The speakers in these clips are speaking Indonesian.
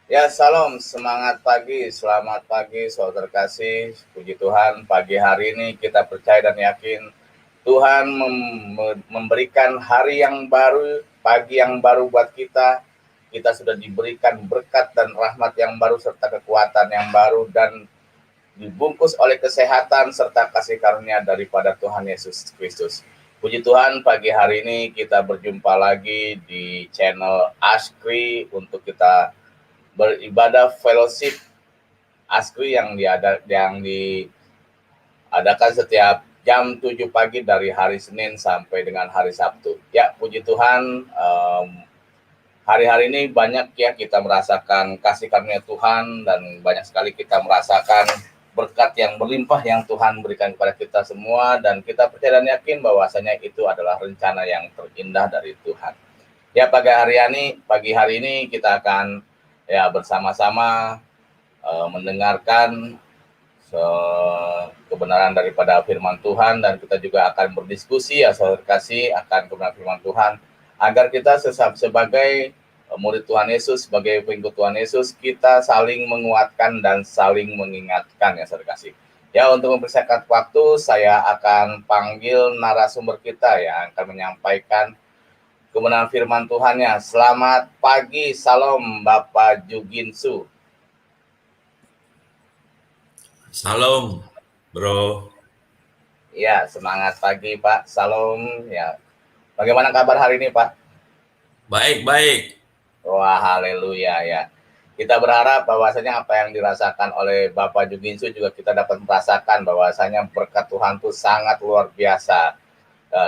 Ya, salam, semangat pagi, selamat pagi, saudara kasih, puji Tuhan, pagi hari ini kita percaya dan yakin Tuhan memberikan hari yang baru, pagi yang baru buat kita. Kita sudah diberikan berkat dan rahmat yang baru serta kekuatan yang baru dan dibungkus oleh kesehatan serta kasih karunia daripada Tuhan Yesus Kristus. Puji Tuhan, pagi hari ini kita berjumpa lagi di channel Askri untuk kita beribadah fellowship Askri yang diadakan setiap jam 7 pagi dari hari Senin sampai dengan hari Sabtu. Ya, puji Tuhan, hari-hari ini banyak ya kita merasakan kasih karunia Tuhan dan banyak sekali kita merasakan berkat yang berlimpah yang Tuhan berikan kepada kita semua, dan kita percaya dan yakin bahwasanya itu adalah rencana yang terindah dari Tuhan. Ya, pagi hari ini kita akan ya bersama-sama mendengarkan kebenaran daripada firman Tuhan, dan kita juga akan berdiskusi ya saudara kasih akan kebenaran firman Tuhan, agar kita sebagai murid Tuhan Yesus, sebagai pengikut Tuhan Yesus, kita saling menguatkan dan saling mengingatkan ya saudara kasih. Ya, untuk mempersiapkan waktu, saya akan panggil narasumber kita yang akan menyampaikan kebenaran firman Tuhannya. Selamat pagi, salam Bapak Juginsu. Salam, bro. Ya, semangat pagi Pak, salam ya. Bagaimana kabar hari ini Pak? Baik. Wah, haleluya ya. Kita berharap bahwasanya apa yang dirasakan oleh Bapak Juginsu juga kita dapat merasakan bahwasanya berkat Tuhan itu sangat luar biasa.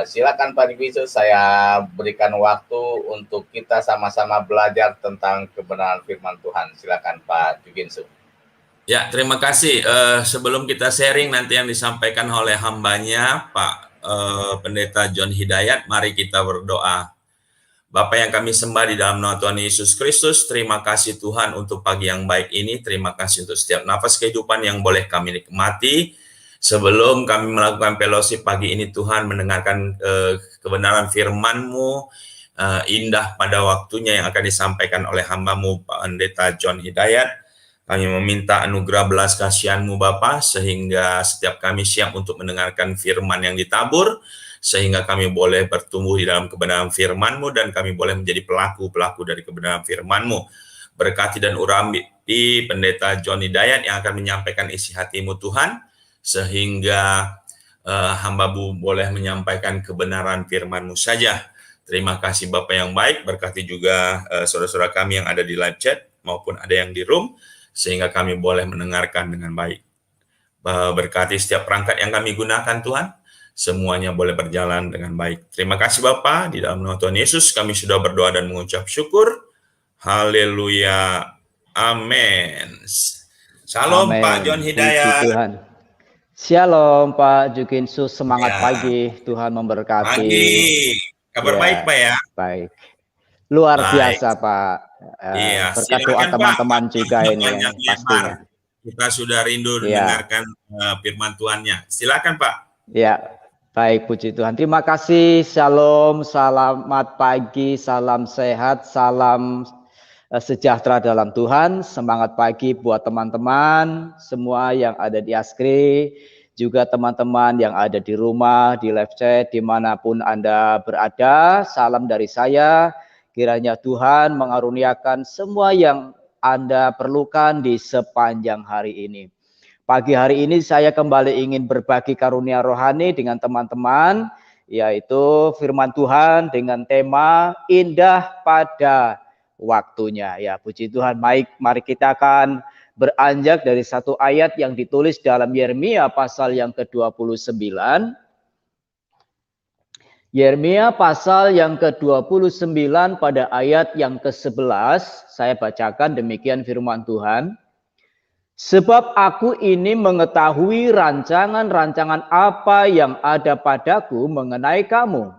Silakan Pak Juginsu, saya berikan waktu untuk kita sama-sama belajar tentang kebenaran firman Tuhan. Silakan Pak Juginsu. Ya, terima kasih. Sebelum kita sharing nanti yang disampaikan oleh hambanya, Pak Pendeta John Hidayat, mari kita berdoa. Bapa yang kami sembah di dalam nama Tuhan Yesus Kristus, terima kasih Tuhan untuk pagi yang baik ini, terima kasih untuk setiap nafas kehidupan yang boleh kami nikmati. Sebelum kami melakukan fellowship pagi ini, Tuhan mendengarkan kebenaran firman-Mu, indah pada waktunya yang akan disampaikan oleh hamba-Mu, Pak Pendeta John Hidayat. Kami meminta anugerah belas kasihan-Mu Bapa, sehingga setiap kami siap untuk mendengarkan firman yang ditabur, sehingga kami boleh bertumbuh di dalam kebenaran firman-Mu, dan kami boleh menjadi pelaku-pelaku dari kebenaran firman-Mu. Berkati dan urapi Pendeta John Hidayat yang akan menyampaikan isi hati-Mu Tuhan, sehingga hamba-Mu boleh menyampaikan kebenaran firman-Mu saja. Terima kasih Bapak yang baik, berkati juga saudara-saudara kami yang ada di live chat maupun ada yang di room, sehingga kami boleh mendengarkan dengan baik. Berkati setiap perangkat yang kami gunakan Tuhan, semuanya boleh berjalan dengan baik. Terima kasih Bapa, di dalam nama Tuhan Yesus kami sudah berdoa dan mengucap syukur. Haleluya. Amin. Shalom Amen. Pak John Hidayat. Puji Tuhan. Shalom Pak Juginsu, semangat pagi, Tuhan memberkati. Pagi. Kabar baik Pak ya? Baik. Luar biasa Pak. Berkat doa teman-teman juga ini yang pastinya. Kita sudah rindu mendengarkan firman Tuhannya. Silakan Pak. Ya, baik, puji Tuhan. Terima kasih. Shalom, selamat pagi, salam sehat, salam sejahtera dalam Tuhan. Semangat pagi buat teman-teman semua yang ada di Askri, juga teman-teman yang ada di rumah, di live chat, dimanapun Anda berada. Salam dari saya. Kiranya Tuhan mengaruniakan semua yang Anda perlukan di sepanjang hari ini. Pagi hari ini saya kembali ingin berbagi karunia rohani dengan teman-teman, yaitu firman Tuhan dengan tema indah pada waktunya. Ya, puji Tuhan. Mari kita akan beranjak dari satu ayat yang ditulis dalam Yeremia pasal yang ke-29. Yeremia pasal yang ke-29 pada ayat yang ke-11, saya bacakan demikian firman Tuhan. Sebab aku ini mengetahui rancangan-rancangan apa yang ada padaku mengenai kamu.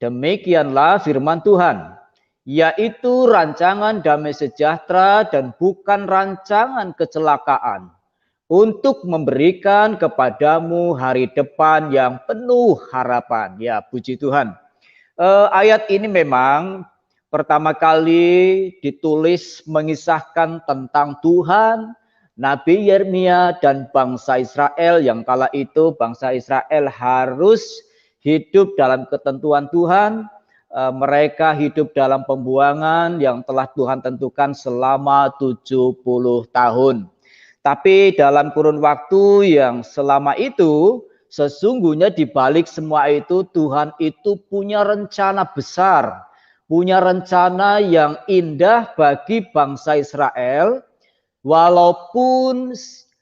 Demikianlah firman Tuhan, yaitu rancangan damai sejahtera dan bukan rancangan kecelakaan, untuk memberikan kepadamu hari depan yang penuh harapan. Ya, puji Tuhan. Ayat ini memang pertama kali ditulis mengisahkan tentang Tuhan, Nabi Yeremia dan bangsa Israel yang kala itu bangsa Israel harus hidup dalam ketentuan Tuhan. Mereka hidup dalam pembuangan yang telah Tuhan tentukan selama 70 tahun. Tapi dalam kurun waktu yang selama itu, sesungguhnya di balik semua itu Tuhan itu punya rencana besar, punya rencana yang indah bagi bangsa Israel, walaupun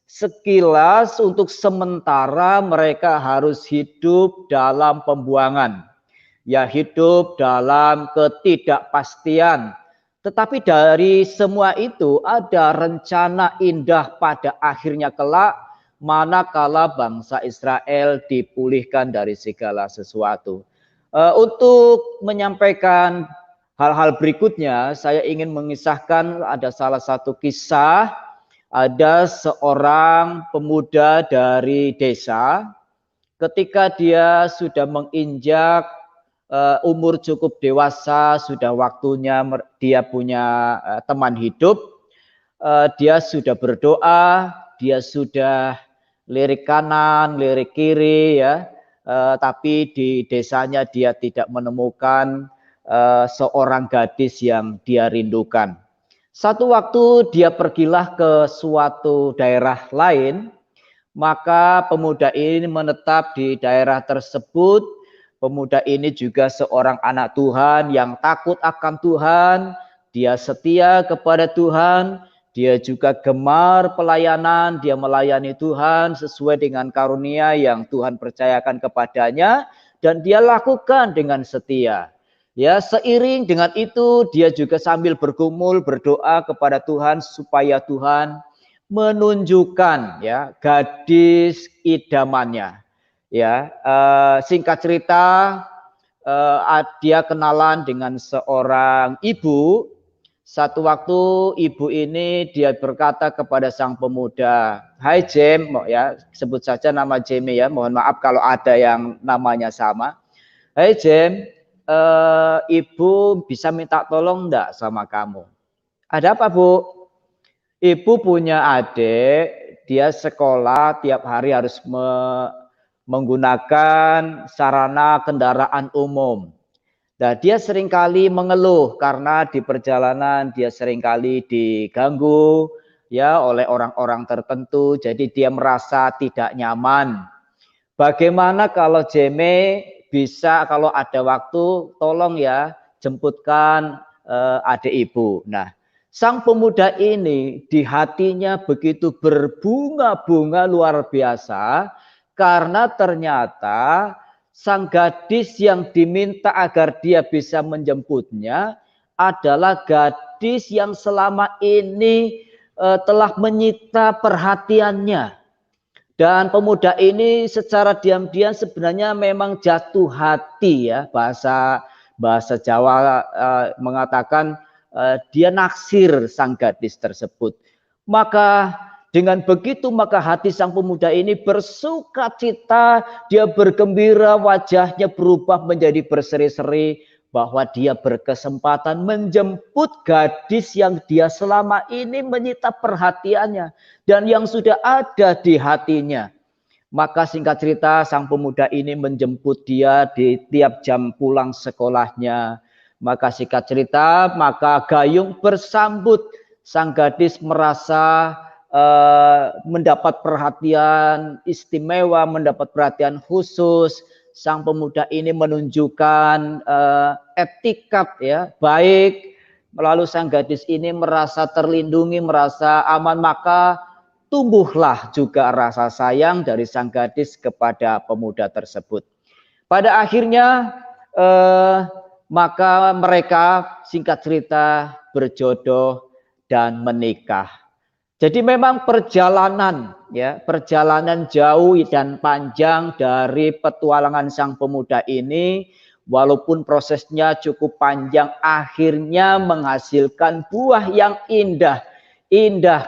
sekilas untuk sementara mereka harus hidup dalam pembuangan, ya hidup dalam ketidakpastian. Tetapi dari semua itu ada rencana indah pada akhirnya kelak, manakala bangsa Israel dipulihkan dari segala sesuatu. Untuk menyampaikan hal-hal berikutnya, saya ingin mengisahkan ada salah satu kisah, ada seorang pemuda dari desa, ketika dia sudah menginjak umur cukup dewasa, sudah waktunya dia punya teman hidup, dia sudah berdoa, dia sudah lirik kanan, lirik kiri, ya, tapi di desanya dia tidak menemukan seorang gadis yang dia rindukan. Satu waktu dia pergilah ke suatu daerah lain, maka pemuda ini menetap di daerah tersebut. Pemuda ini juga seorang anak Tuhan yang takut akan Tuhan, dia setia kepada Tuhan, dia juga gemar pelayanan, dia melayani Tuhan sesuai dengan karunia yang Tuhan percayakan kepadanya, dan dia lakukan dengan setia. Ya, seiring dengan itu dia juga sambil bergumul berdoa kepada Tuhan supaya Tuhan menunjukkan ya gadis idamannya. Ya, singkat cerita, dia kenalan dengan seorang ibu. Satu waktu ibu ini dia berkata kepada sang pemuda, "Hai Jem," ya, sebut saja nama Jeme ya. Mohon maaf kalau ada yang namanya sama. "Hai Jem, ibu bisa minta tolong enggak sama kamu?" "Ada apa, Bu?" "Ibu punya adik, dia sekolah tiap hari harus menggunakan sarana kendaraan umum. Nah, dia seringkali mengeluh karena di perjalanan dia seringkali diganggu ya oleh orang-orang tertentu, jadi dia merasa tidak nyaman. Bagaimana kalau Jeme bisa kalau ada waktu tolong ya jemputkan adik ibu." Nah, sang pemuda ini di hatinya begitu berbunga-bunga luar biasa, karena ternyata sang gadis yang diminta agar dia bisa menjemputnya adalah gadis yang selama ini telah menyita perhatiannya. Dan pemuda ini secara diam-diam sebenarnya memang jatuh hati ya, bahasa Jawa mengatakan dia naksir sang gadis tersebut. Maka dengan begitu maka hati sang pemuda ini bersukacita, dia bergembira, wajahnya berubah menjadi berseri-seri bahwa dia berkesempatan menjemput gadis yang dia selama ini menyita perhatiannya dan yang sudah ada di hatinya. Maka singkat cerita sang pemuda ini menjemput dia di tiap jam pulang sekolahnya. Maka singkat cerita maka gayung bersambut, sang gadis merasa mendapat perhatian istimewa, mendapat perhatian khusus. Sang pemuda ini menunjukkan etikat ya baik, lalu sang gadis ini merasa terlindungi, merasa aman, maka tumbuhlah juga rasa sayang dari sang gadis kepada pemuda tersebut. Pada akhirnya maka mereka singkat cerita berjodoh dan menikah. Jadi memang perjalanan jauh dan panjang dari petualangan sang pemuda ini, walaupun prosesnya cukup panjang, akhirnya menghasilkan buah yang indah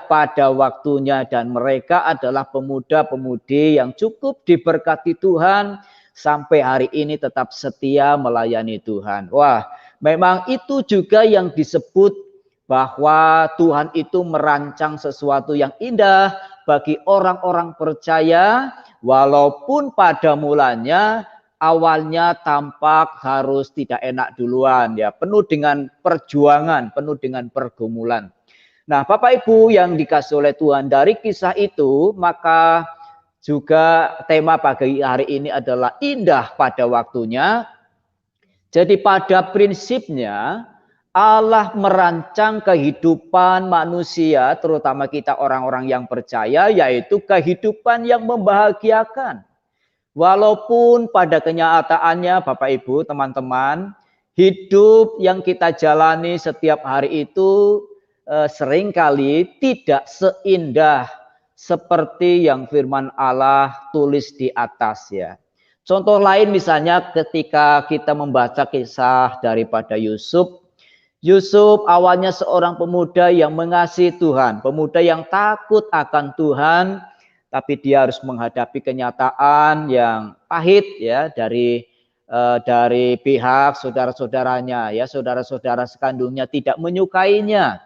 pada waktunya, dan mereka adalah pemuda-pemudi yang cukup diberkati Tuhan sampai hari ini tetap setia melayani Tuhan. Wah, Memang itu juga yang disebut bahwa Tuhan itu merancang sesuatu yang indah bagi orang-orang percaya, walaupun pada mulanya awalnya tampak harus tidak enak duluan, ya, penuh dengan perjuangan, penuh dengan pergumulan. Nah, Bapak Ibu yang dikasih oleh Tuhan, dari kisah itu maka juga tema pagi hari ini adalah indah pada waktunya. Jadi pada prinsipnya Allah merancang kehidupan manusia, terutama kita orang-orang yang percaya, yaitu kehidupan yang membahagiakan. Walaupun pada kenyataannya Bapak Ibu, teman-teman, hidup yang kita jalani setiap hari itu seringkali tidak seindah seperti yang firman Allah tulis di atas, ya. Contoh lain misalnya ketika kita membaca kisah daripada Yusuf. Yusuf awalnya seorang pemuda yang mengasihi Tuhan, pemuda yang takut akan Tuhan, tapi dia harus menghadapi kenyataan yang pahit, ya, dari pihak saudara-saudaranya, ya, saudara-saudara sekandungnya tidak menyukainya.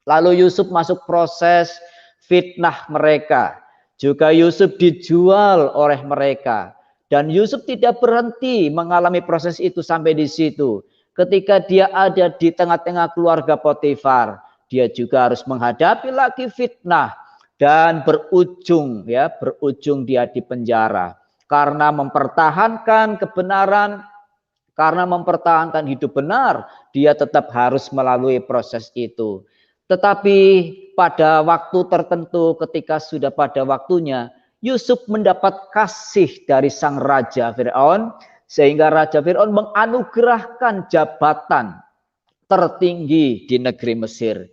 Lalu Yusuf masuk proses fitnah mereka. Juga Yusuf dijual oleh mereka. Dan Yusuf tidak berhenti mengalami proses itu sampai di situ. Ketika dia ada di tengah-tengah keluarga Potifar, dia juga harus menghadapi lagi fitnah dan berujung dia di penjara karena mempertahankan kebenaran, karena mempertahankan hidup benar, dia tetap harus melalui proses itu. Tetapi pada waktu tertentu, ketika sudah pada waktunya, Yusuf mendapat kasih dari sang raja Firaun, sehingga Raja Firaun menganugerahkan jabatan tertinggi di negeri Mesir.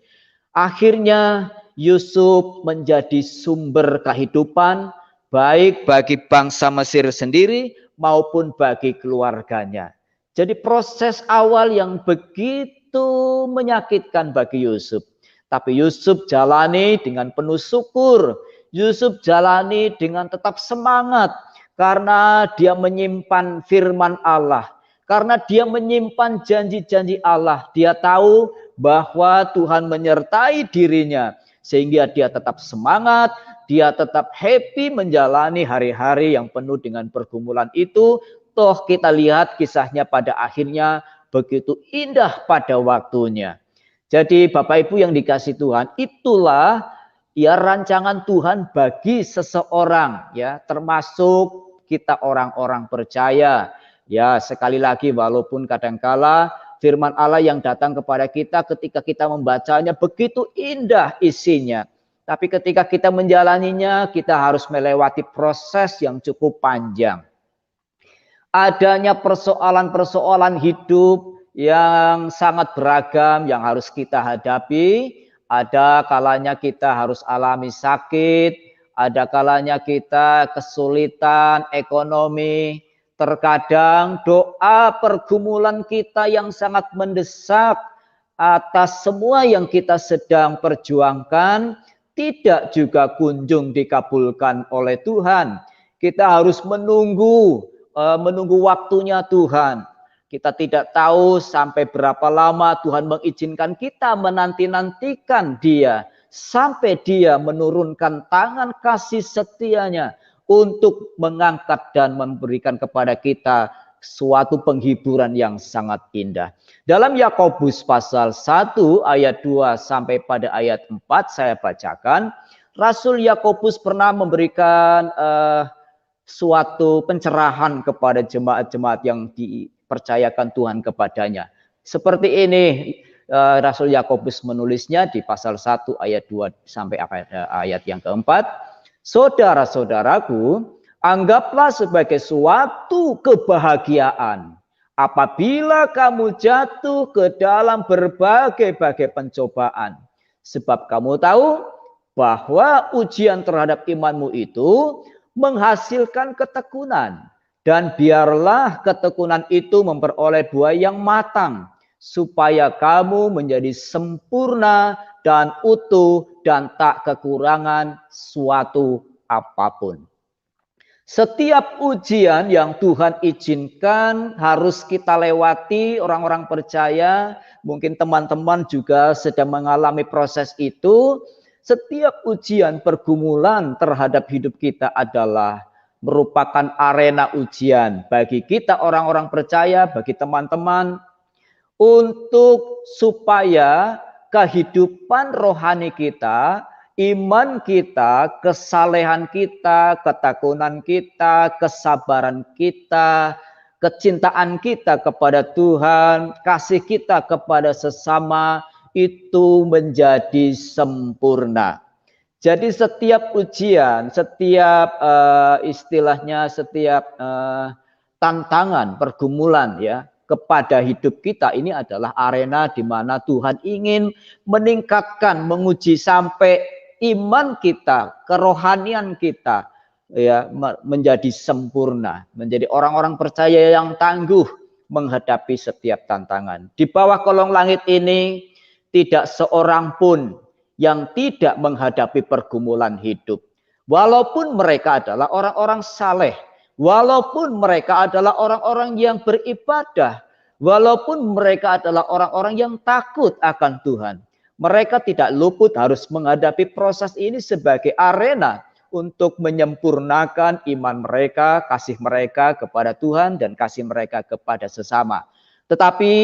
Akhirnya Yusuf menjadi sumber kehidupan baik bagi bangsa Mesir sendiri maupun bagi keluarganya. Jadi proses awal yang begitu menyakitkan bagi Yusuf. Tapi Yusuf jalani dengan penuh syukur. Yusuf jalani dengan tetap semangat karena dia menyimpan firman Allah, karena dia menyimpan janji-janji Allah. Dia tahu bahwa Tuhan menyertai dirinya sehingga dia tetap semangat, dia tetap happy menjalani hari-hari yang penuh dengan pergumulan itu. Toh kita lihat kisahnya pada akhirnya begitu indah pada waktunya. Jadi Bapak Ibu yang dikasih Tuhan, itulah ya rancangan Tuhan bagi seseorang, ya, termasuk kita orang-orang percaya. Ya, sekali lagi walaupun kadangkala firman Allah yang datang kepada kita ketika kita membacanya begitu indah isinya, tapi ketika kita menjalaninya kita harus melewati proses yang cukup panjang. Adanya persoalan-persoalan hidup yang sangat beragam yang harus kita hadapi. Ada kalanya kita harus alami sakit, ada kalanya kita kesulitan ekonomi. Terkadang doa pergumulan kita yang sangat mendesak atas semua yang kita sedang perjuangkan tidak juga kunjung dikabulkan oleh Tuhan. Kita harus menunggu waktunya Tuhan. Kita tidak tahu sampai berapa lama Tuhan mengizinkan kita menanti-nantikan Dia sampai Dia menurunkan tangan kasih setianya untuk mengangkat dan memberikan kepada kita suatu penghiburan yang sangat indah. Dalam Yakobus pasal 1 ayat 2 sampai pada ayat 4 saya bacakan, Rasul Yakobus pernah memberikan suatu pencerahan kepada jemaat-jemaat yang dipercayakan Tuhan kepadanya. Seperti ini Rasul Yakobus menulisnya di pasal 1 ayat 2 sampai ayat yang keempat. Saudara-saudaraku, anggaplah sebagai suatu kebahagiaan apabila kamu jatuh ke dalam berbagai-bagai pencobaan. Sebab kamu tahu bahwa ujian terhadap imanmu itu menghasilkan ketekunan. Dan biarlah ketekunan itu memperoleh buah yang matang, supaya kamu menjadi sempurna dan utuh dan tak kekurangan suatu apapun. Setiap ujian yang Tuhan izinkan harus kita lewati, orang-orang percaya, mungkin teman-teman juga sedang mengalami proses itu. Setiap ujian pergumulan terhadap hidup kita adalah merupakan arena ujian bagi kita orang-orang percaya, bagi teman-teman, untuk supaya kehidupan rohani kita, iman kita, kesalehan kita, ketekunan kita, kesabaran kita, kecintaan kita kepada Tuhan, kasih kita kepada sesama itu menjadi sempurna. Jadi setiap ujian, setiap setiap tantangan, pergumulan ya kepada hidup kita ini adalah arena di mana Tuhan ingin meningkatkan, menguji sampai iman kita, kerohanian kita ya menjadi sempurna, menjadi orang-orang percaya yang tangguh menghadapi setiap tantangan. Di bawah kolong langit ini tidak seorang pun yang tidak menghadapi pergumulan hidup. Walaupun mereka adalah orang-orang saleh, walaupun mereka adalah orang-orang yang beribadah, walaupun mereka adalah orang-orang yang takut akan Tuhan, mereka tidak luput harus menghadapi proses ini sebagai arena untuk menyempurnakan iman mereka, kasih mereka kepada Tuhan, dan kasih mereka kepada sesama. Tetapi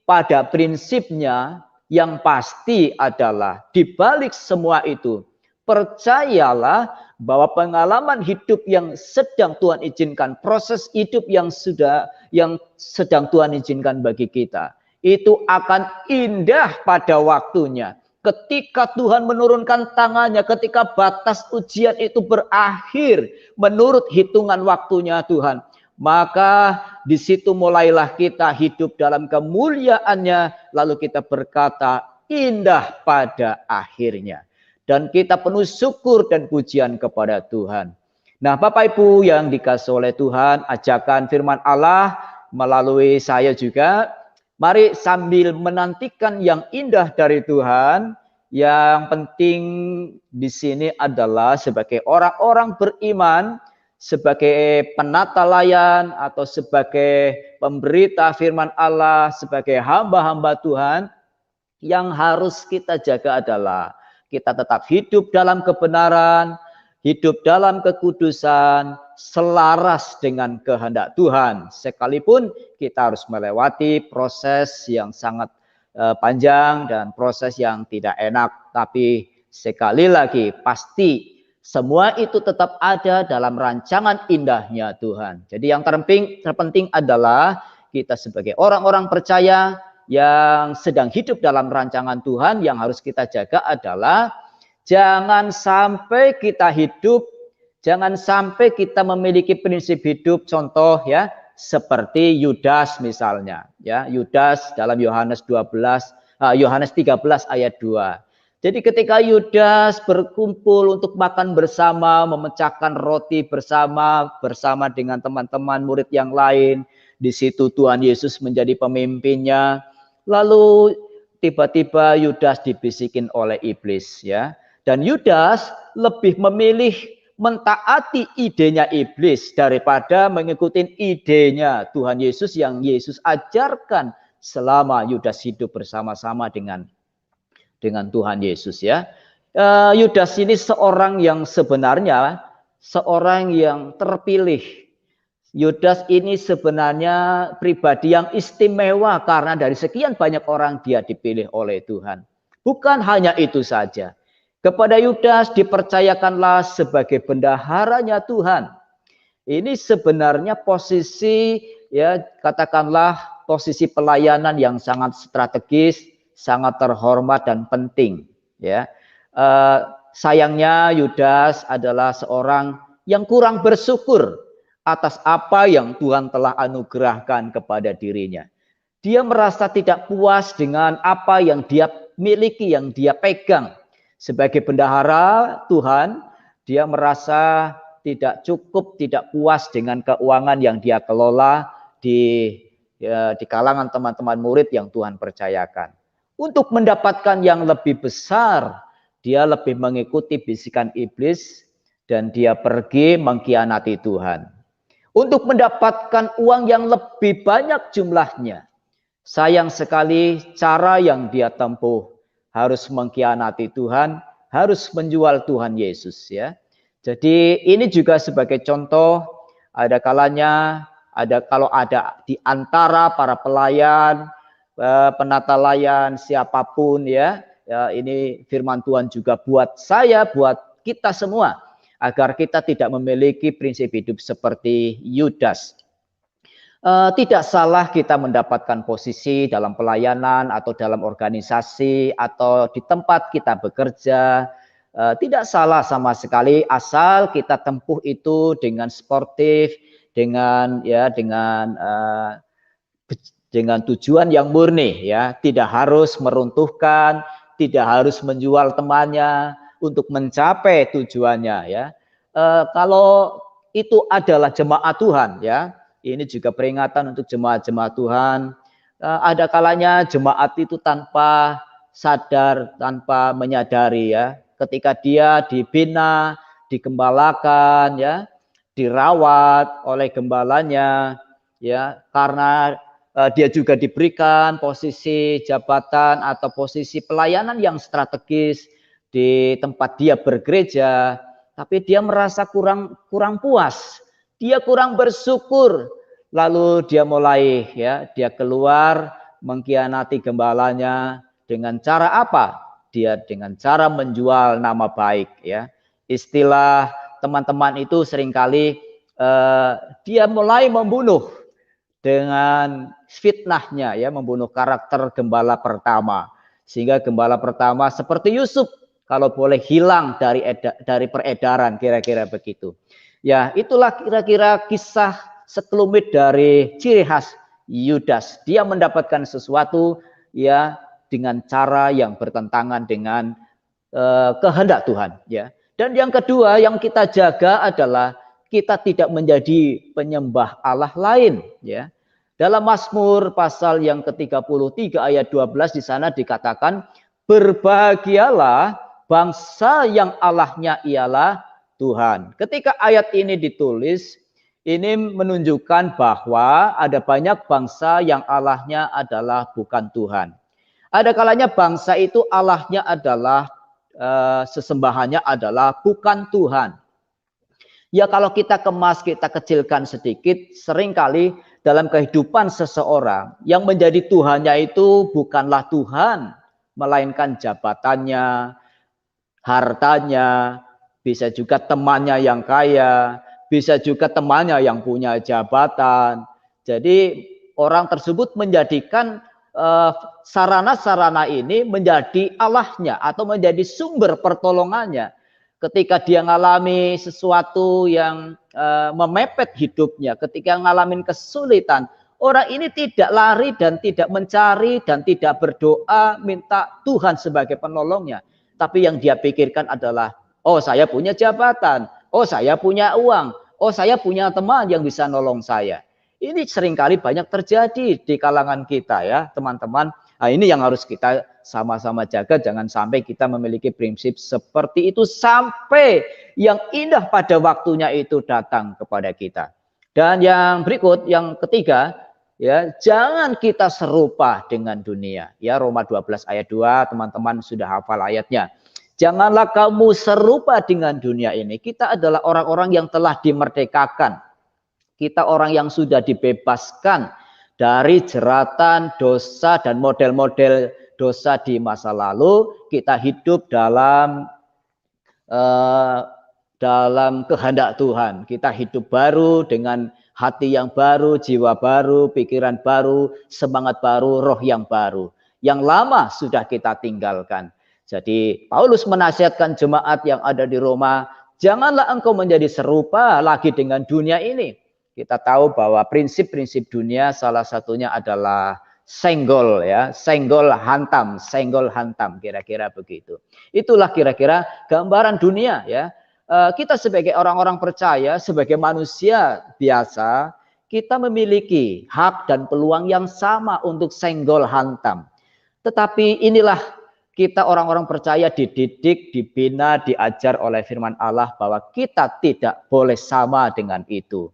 pada prinsipnya yang pasti adalah di balik semua itu, percayalah bahwa pengalaman hidup yang sedang Tuhan izinkan, proses hidup yang sedang Tuhan izinkan bagi kita, itu akan indah pada waktunya. Ketika Tuhan menurunkan tangannya, ketika batas ujian itu berakhir menurut hitungan waktunya Tuhan, maka di situ mulailah kita hidup dalam kemuliaannya, lalu kita berkata indah pada akhirnya. Dan kita penuh syukur dan pujian kepada Tuhan. Nah, Bapak Ibu yang dikasihi oleh Tuhan, ajakan firman Allah melalui saya juga, mari sambil menantikan yang indah dari Tuhan, yang penting di sini adalah sebagai orang-orang beriman, sebagai penata layan atau sebagai pemberita firman Allah, sebagai hamba-hamba Tuhan, yang harus kita jaga adalah kita tetap hidup dalam kebenaran, hidup dalam kekudusan, selaras dengan kehendak Tuhan. Sekalipun kita harus melewati proses yang sangat panjang dan proses yang tidak enak, tapi sekali lagi pasti semua itu tetap ada dalam rancangan indahnya Tuhan. Jadi yang terpenting adalah kita sebagai orang-orang percaya yang sedang hidup dalam rancangan Tuhan, yang harus kita jaga adalah jangan sampai kita hidup, jangan sampai kita memiliki prinsip hidup, contoh ya, seperti Yudas misalnya, ya, Yudas dalam Yohanes 13 ayat 2. Jadi ketika Yudas berkumpul untuk makan bersama, memecahkan roti bersama dengan teman-teman murid yang lain, di situ Tuhan Yesus menjadi pemimpinnya. Lalu tiba-tiba Yudas dibisikin oleh iblis, ya. Dan Yudas lebih memilih mentaati idenya iblis daripada mengikuti idenya Tuhan Yesus yang Yesus ajarkan selama Yudas hidup bersama-sama dengan Tuhan Yesus, ya. Yudas ini seorang yang sebenarnya seorang yang terpilih. Yudas ini sebenarnya pribadi yang istimewa karena dari sekian banyak orang dia dipilih oleh Tuhan. Bukan hanya itu saja. Kepada Yudas dipercayakanlah sebagai bendaharanya Tuhan. Ini sebenarnya posisi, ya, katakanlah posisi pelayanan yang sangat strategis, sangat terhormat dan penting, ya. Sayangnya Yudas adalah seorang yang kurang bersyukur atas apa yang Tuhan telah anugerahkan kepada dirinya. Dia merasa tidak puas dengan apa yang dia miliki, yang dia pegang. Sebagai bendahara Tuhan, dia merasa tidak cukup, tidak puas dengan keuangan yang dia kelola di kalangan teman-teman murid yang Tuhan percayakan. Untuk mendapatkan yang lebih besar, dia lebih mengikuti bisikan iblis dan dia pergi mengkhianati Tuhan. Untuk mendapatkan uang yang lebih banyak jumlahnya. Sayang sekali cara yang dia tempuh. Harus mengkhianati Tuhan, harus menjual Tuhan Yesus, ya. Jadi ini juga sebagai contoh, ada kalanya, kalau ada di antara para pelayan, penata layan, siapapun, ya, ini firman Tuhan juga buat saya, buat kita semua, agar kita tidak memiliki prinsip hidup seperti Yudas. Tidak salah kita mendapatkan posisi dalam pelayanan atau dalam organisasi atau di tempat kita bekerja. Tidak salah sama sekali, asal kita tempuh itu dengan sportif, dengan tujuan yang murni, ya. Tidak harus meruntuhkan, tidak harus menjual temannya untuk mencapai tujuannya, ya. Kalau itu adalah jemaat Tuhan, ya. Ini juga peringatan untuk jemaat-jemaat Tuhan. Ada kalanya jemaat itu tanpa sadar, tanpa menyadari, ya. Ketika dia dibina, digembalakan, ya, dirawat oleh gembalanya, ya, karena dia juga diberikan posisi jabatan atau posisi pelayanan yang strategis di tempat dia bergereja, tapi dia merasa kurang puas. Dia kurang bersyukur, lalu dia mulai, ya, dia keluar mengkhianati gembalanya dengan cara apa? Dia dengan cara menjual nama baik, ya. Istilah teman-teman itu seringkali dia mulai membunuh dengan fitnahnya, ya, membunuh karakter gembala pertama, sehingga gembala pertama seperti Yusuf kalau boleh hilang dari peredaran, kira-kira begitu. Ya, itulah kira-kira kisah sekelumit dari ciri khas Yudas. Dia mendapatkan sesuatu, ya, dengan cara yang bertentangan dengan kehendak Tuhan, ya. Dan yang kedua yang kita jaga adalah kita tidak menjadi penyembah Allah lain, ya. Dalam Mazmur pasal yang ke-33 ayat 12 di sana dikatakan, berbahagialah bangsa yang Allahnya ialah Tuhan. Ketika ayat ini ditulis, ini menunjukkan bahwa ada banyak bangsa yang Allahnya adalah bukan Tuhan. Ada kalanya bangsa itu Allahnya adalah sesembahannya adalah bukan Tuhan. Ya, kalau kita kemas, kita kecilkan sedikit, seringkali dalam kehidupan seseorang yang menjadi Tuhannya itu bukanlah Tuhan, melainkan jabatannya, hartanya, bisa juga temannya yang kaya, bisa juga temannya yang punya jabatan. Jadi orang tersebut menjadikan sarana-sarana ini menjadi Allahnya atau menjadi sumber pertolongannya. Ketika dia mengalami sesuatu yang memepet hidupnya, ketika ngalamin kesulitan, orang ini tidak lari dan tidak mencari dan tidak berdoa minta Tuhan sebagai penolongnya. Tapi yang dia pikirkan adalah, oh, saya punya jabatan, oh, saya punya uang, oh, saya punya teman yang bisa nolong saya. Ini seringkali banyak terjadi di kalangan kita, ya, teman-teman. Nah, ini yang harus kita sama-sama jaga, jangan sampai kita memiliki prinsip seperti itu sampai yang indah pada waktunya itu datang kepada kita. Dan yang berikut, yang ketiga, ya, jangan kita serupa dengan dunia. Ya, Roma 12 ayat 2, teman-teman sudah hafal ayatnya. Janganlah kamu serupa dengan dunia ini. Kita adalah orang-orang yang telah dimerdekakan. Kita orang yang sudah dibebaskan dari jeratan dosa dan model-model dosa di masa lalu. Kita hidup dalam kehendak Tuhan. Kita hidup baru dengan hati yang baru, jiwa baru, pikiran baru, semangat baru, roh yang baru. Yang lama sudah kita tinggalkan. Jadi Paulus menasihatkan jemaat yang ada di Roma, janganlah engkau menjadi serupa lagi dengan dunia ini. Kita tahu bahwa prinsip-prinsip dunia salah satunya adalah senggol, ya, senggol hantam, kira-kira begitu. Itulah kira-kira gambaran dunia, ya. Kita sebagai orang-orang percaya, sebagai manusia biasa, kita memiliki hak dan peluang yang sama untuk senggol hantam. Tetapi inilah Kita orang-orang percaya dididik, dibina, diajar oleh firman Allah bahwa kita tidak boleh sama dengan itu.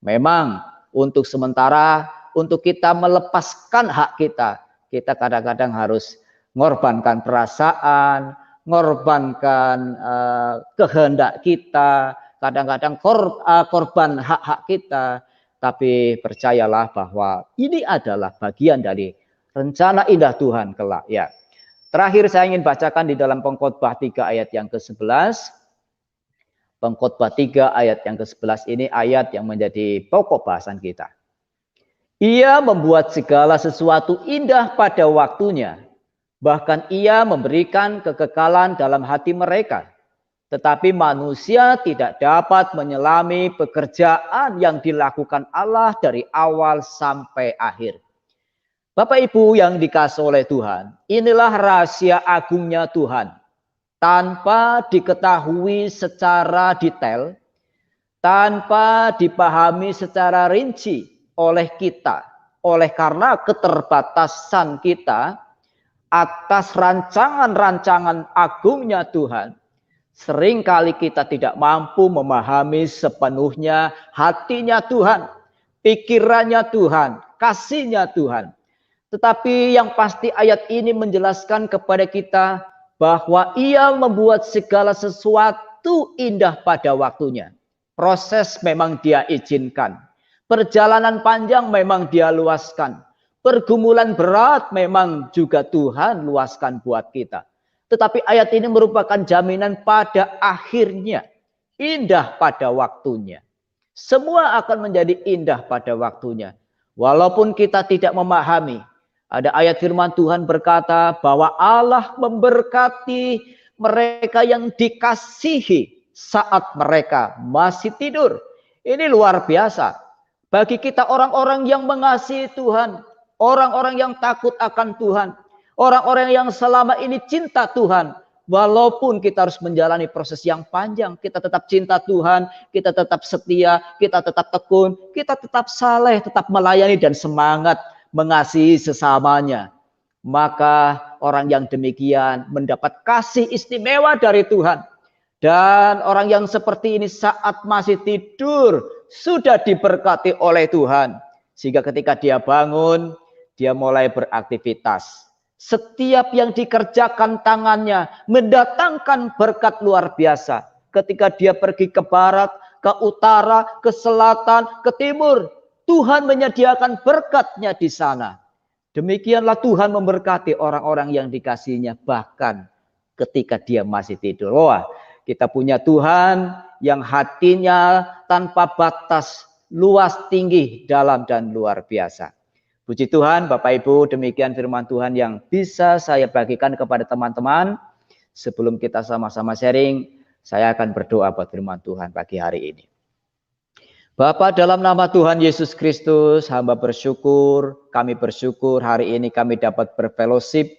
Memang untuk sementara, untuk kita melepaskan hak kita, kita kadang-kadang harus mengorbankan perasaan, mengorbankan kehendak kita, kadang-kadang korban hak-hak kita. Tapi percayalah bahwa ini adalah bagian dari rencana indah Tuhan kelak. Ya. Terakhir saya ingin bacakan di dalam Pengkhotbah 3 ayat yang ke-11. Pengkhotbah 3 ayat yang ke-11 ini ayat yang menjadi pokok bahasan kita. Ia membuat segala sesuatu indah pada waktunya. Bahkan ia memberikan kekekalan dalam hati mereka. Tetapi manusia tidak dapat menyelami pekerjaan yang dilakukan Allah dari awal sampai akhir. Bapak Ibu yang dikasihi oleh Tuhan, inilah rahasia agungnya Tuhan. Tanpa diketahui secara detail, tanpa dipahami secara rinci oleh kita, oleh karena keterbatasan kita atas rancangan-rancangan agungnya Tuhan, seringkali kita tidak mampu memahami sepenuhnya hatinya Tuhan, pikirannya Tuhan, kasihnya Tuhan. Tetapi yang pasti ayat ini menjelaskan kepada kita bahwa ia membuat segala sesuatu indah pada waktunya. Proses memang dia izinkan. Perjalanan panjang memang dia luaskan. Pergumulan berat memang juga Tuhan luaskan buat kita. Tetapi ayat ini merupakan jaminan pada akhirnya. Indah pada waktunya. Semua akan menjadi indah pada waktunya. Walaupun kita tidak memahami. Ada ayat firman Tuhan berkata bahwa Allah memberkati mereka yang dikasihi saat mereka masih tidur. Ini luar biasa. Bagi kita orang-orang yang mengasihi Tuhan. Orang-orang yang takut akan Tuhan. Orang-orang yang selama ini cinta Tuhan. Walaupun kita harus menjalani proses yang panjang. Kita tetap cinta Tuhan. Kita tetap setia. Kita tetap tekun. Kita tetap saleh. Tetap melayani dan semangat mengasihi sesamanya. Maka orang yang demikian mendapat kasih istimewa dari Tuhan. Dan orang yang seperti ini saat masih tidur sudah diberkati oleh Tuhan. Sehingga ketika dia bangun, dia mulai beraktivitas. Setiap yang dikerjakan tangannya mendatangkan berkat luar biasa. Ketika dia pergi ke barat, ke utara, ke selatan, ke timur, Tuhan menyediakan berkatnya di sana. Demikianlah Tuhan memberkati orang-orang yang dikasihinya bahkan ketika dia masih tidur. Wah, kita punya Tuhan yang hatinya tanpa batas, luas, tinggi, dalam, dan luar biasa. Puji Tuhan, Bapak Ibu, demikian firman Tuhan yang bisa saya bagikan kepada teman-teman. Sebelum kita sama-sama sharing, saya akan berdoa buat firman Tuhan pagi hari ini. Bapa, dalam nama Tuhan Yesus Kristus, hamba bersyukur, kami bersyukur hari ini kami dapat berfellowship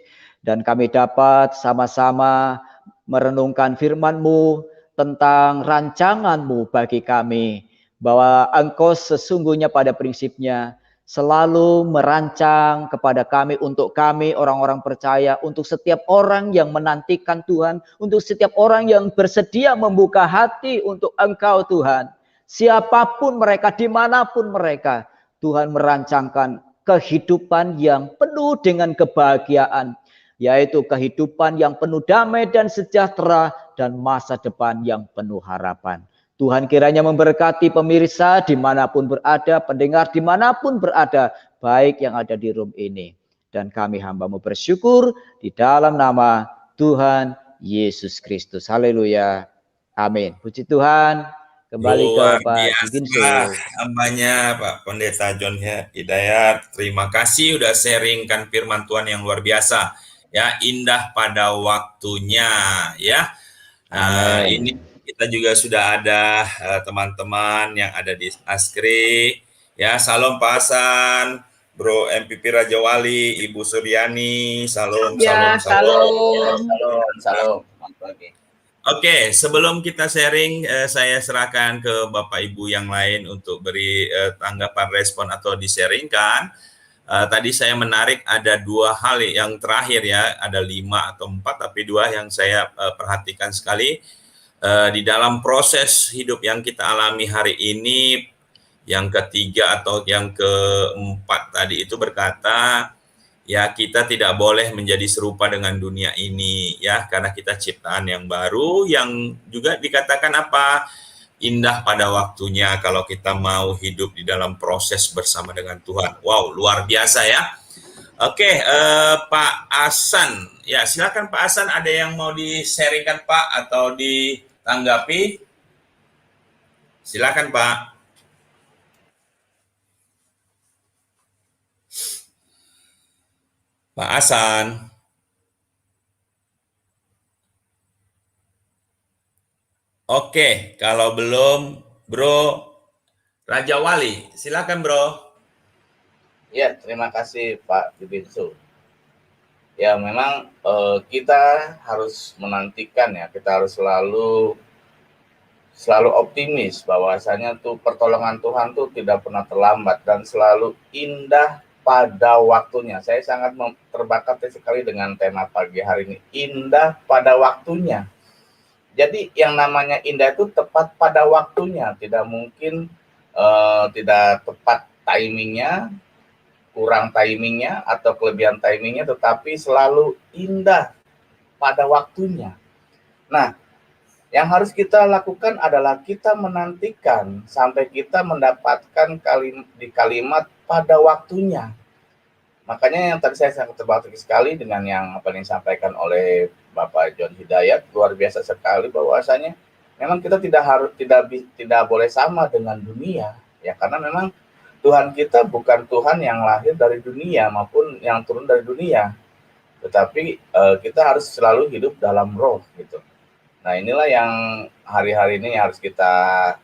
dan kami dapat sama-sama merenungkan firman-Mu tentang rancangan-Mu bagi kami, bahwa Engkau sesungguhnya pada prinsipnya selalu merancang kepada kami, untuk kami orang-orang percaya, untuk setiap orang yang menantikan Tuhan, untuk setiap orang yang bersedia membuka hati untuk Engkau Tuhan. Siapapun mereka, dimanapun mereka, Tuhan merancangkan kehidupan yang penuh dengan kebahagiaan, yaitu kehidupan yang penuh damai dan sejahtera dan masa depan yang penuh harapan. Tuhan kiranya memberkati pemirsa dimanapun berada, pendengar dimanapun berada, baik yang ada di room ini. Dan kami hamba-Mu bersyukur di dalam nama Tuhan Yesus Kristus. Haleluya. Amin. Puji Tuhan. Kembali Luar ke Pak biasa hambanya Pak Pendeta John Hidayat. Terima kasih udah sharingkan firman Tuhan yang luar biasa. Ya, indah pada waktunya. Ya, ini kita juga sudah ada teman-teman yang ada di Askri. Ya, salam Pak Hasan, Bro MPP Raja Wali, Ibu Suryani, salam. Oke, sebelum kita sharing, saya serahkan ke Bapak Ibu yang lain untuk beri tanggapan, respon, atau di-sharingkan. Tadi saya menarik ada 2 hal yang terakhir ya, ada 5 atau 4, tapi 2 yang saya perhatikan sekali. Di dalam proses hidup yang kita alami hari ini, yang ketiga atau yang keempat tadi itu berkata, ya kita tidak boleh menjadi serupa dengan dunia ini ya, karena kita ciptaan yang baru, yang juga dikatakan apa? Indah pada waktunya kalau kita mau hidup di dalam proses bersama dengan Tuhan. Wow, luar biasa ya. Oke, Pak Asan. Ya, silakan Pak Asan, ada yang mau di-sharingkan Pak atau ditanggapi? Silakan Pak. Pak Asan. Oke, kalau belum, Bro Raja Wali, silakan Bro. Ya, terima kasih Pak Jubinsu. Ya, memang kita harus menantikan ya, kita harus selalu optimis bahwasanya tuh pertolongan Tuhan tuh tidak pernah terlambat dan selalu indah pada waktunya. Saya sangat terbakar sekali dengan tema pagi hari ini, indah pada waktunya. Jadi yang namanya indah itu tepat pada waktunya, tidak mungkin tidak tepat timingnya, kurang timingnya atau kelebihan timingnya, tetapi selalu indah pada waktunya. Nah, yang harus kita lakukan adalah kita menantikan sampai kita mendapatkan kalimat pada waktunya. Makanya yang tadi saya sangat terbantu sekali dengan yang apa yang disampaikan oleh Bapak John Hidayat, luar biasa sekali bahwasanya memang kita tidak boleh sama dengan dunia ya, karena memang Tuhan kita bukan Tuhan yang lahir dari dunia maupun yang turun dari dunia, tetapi kita harus selalu hidup dalam roh gitu. Nah, inilah yang hari-hari ini harus kita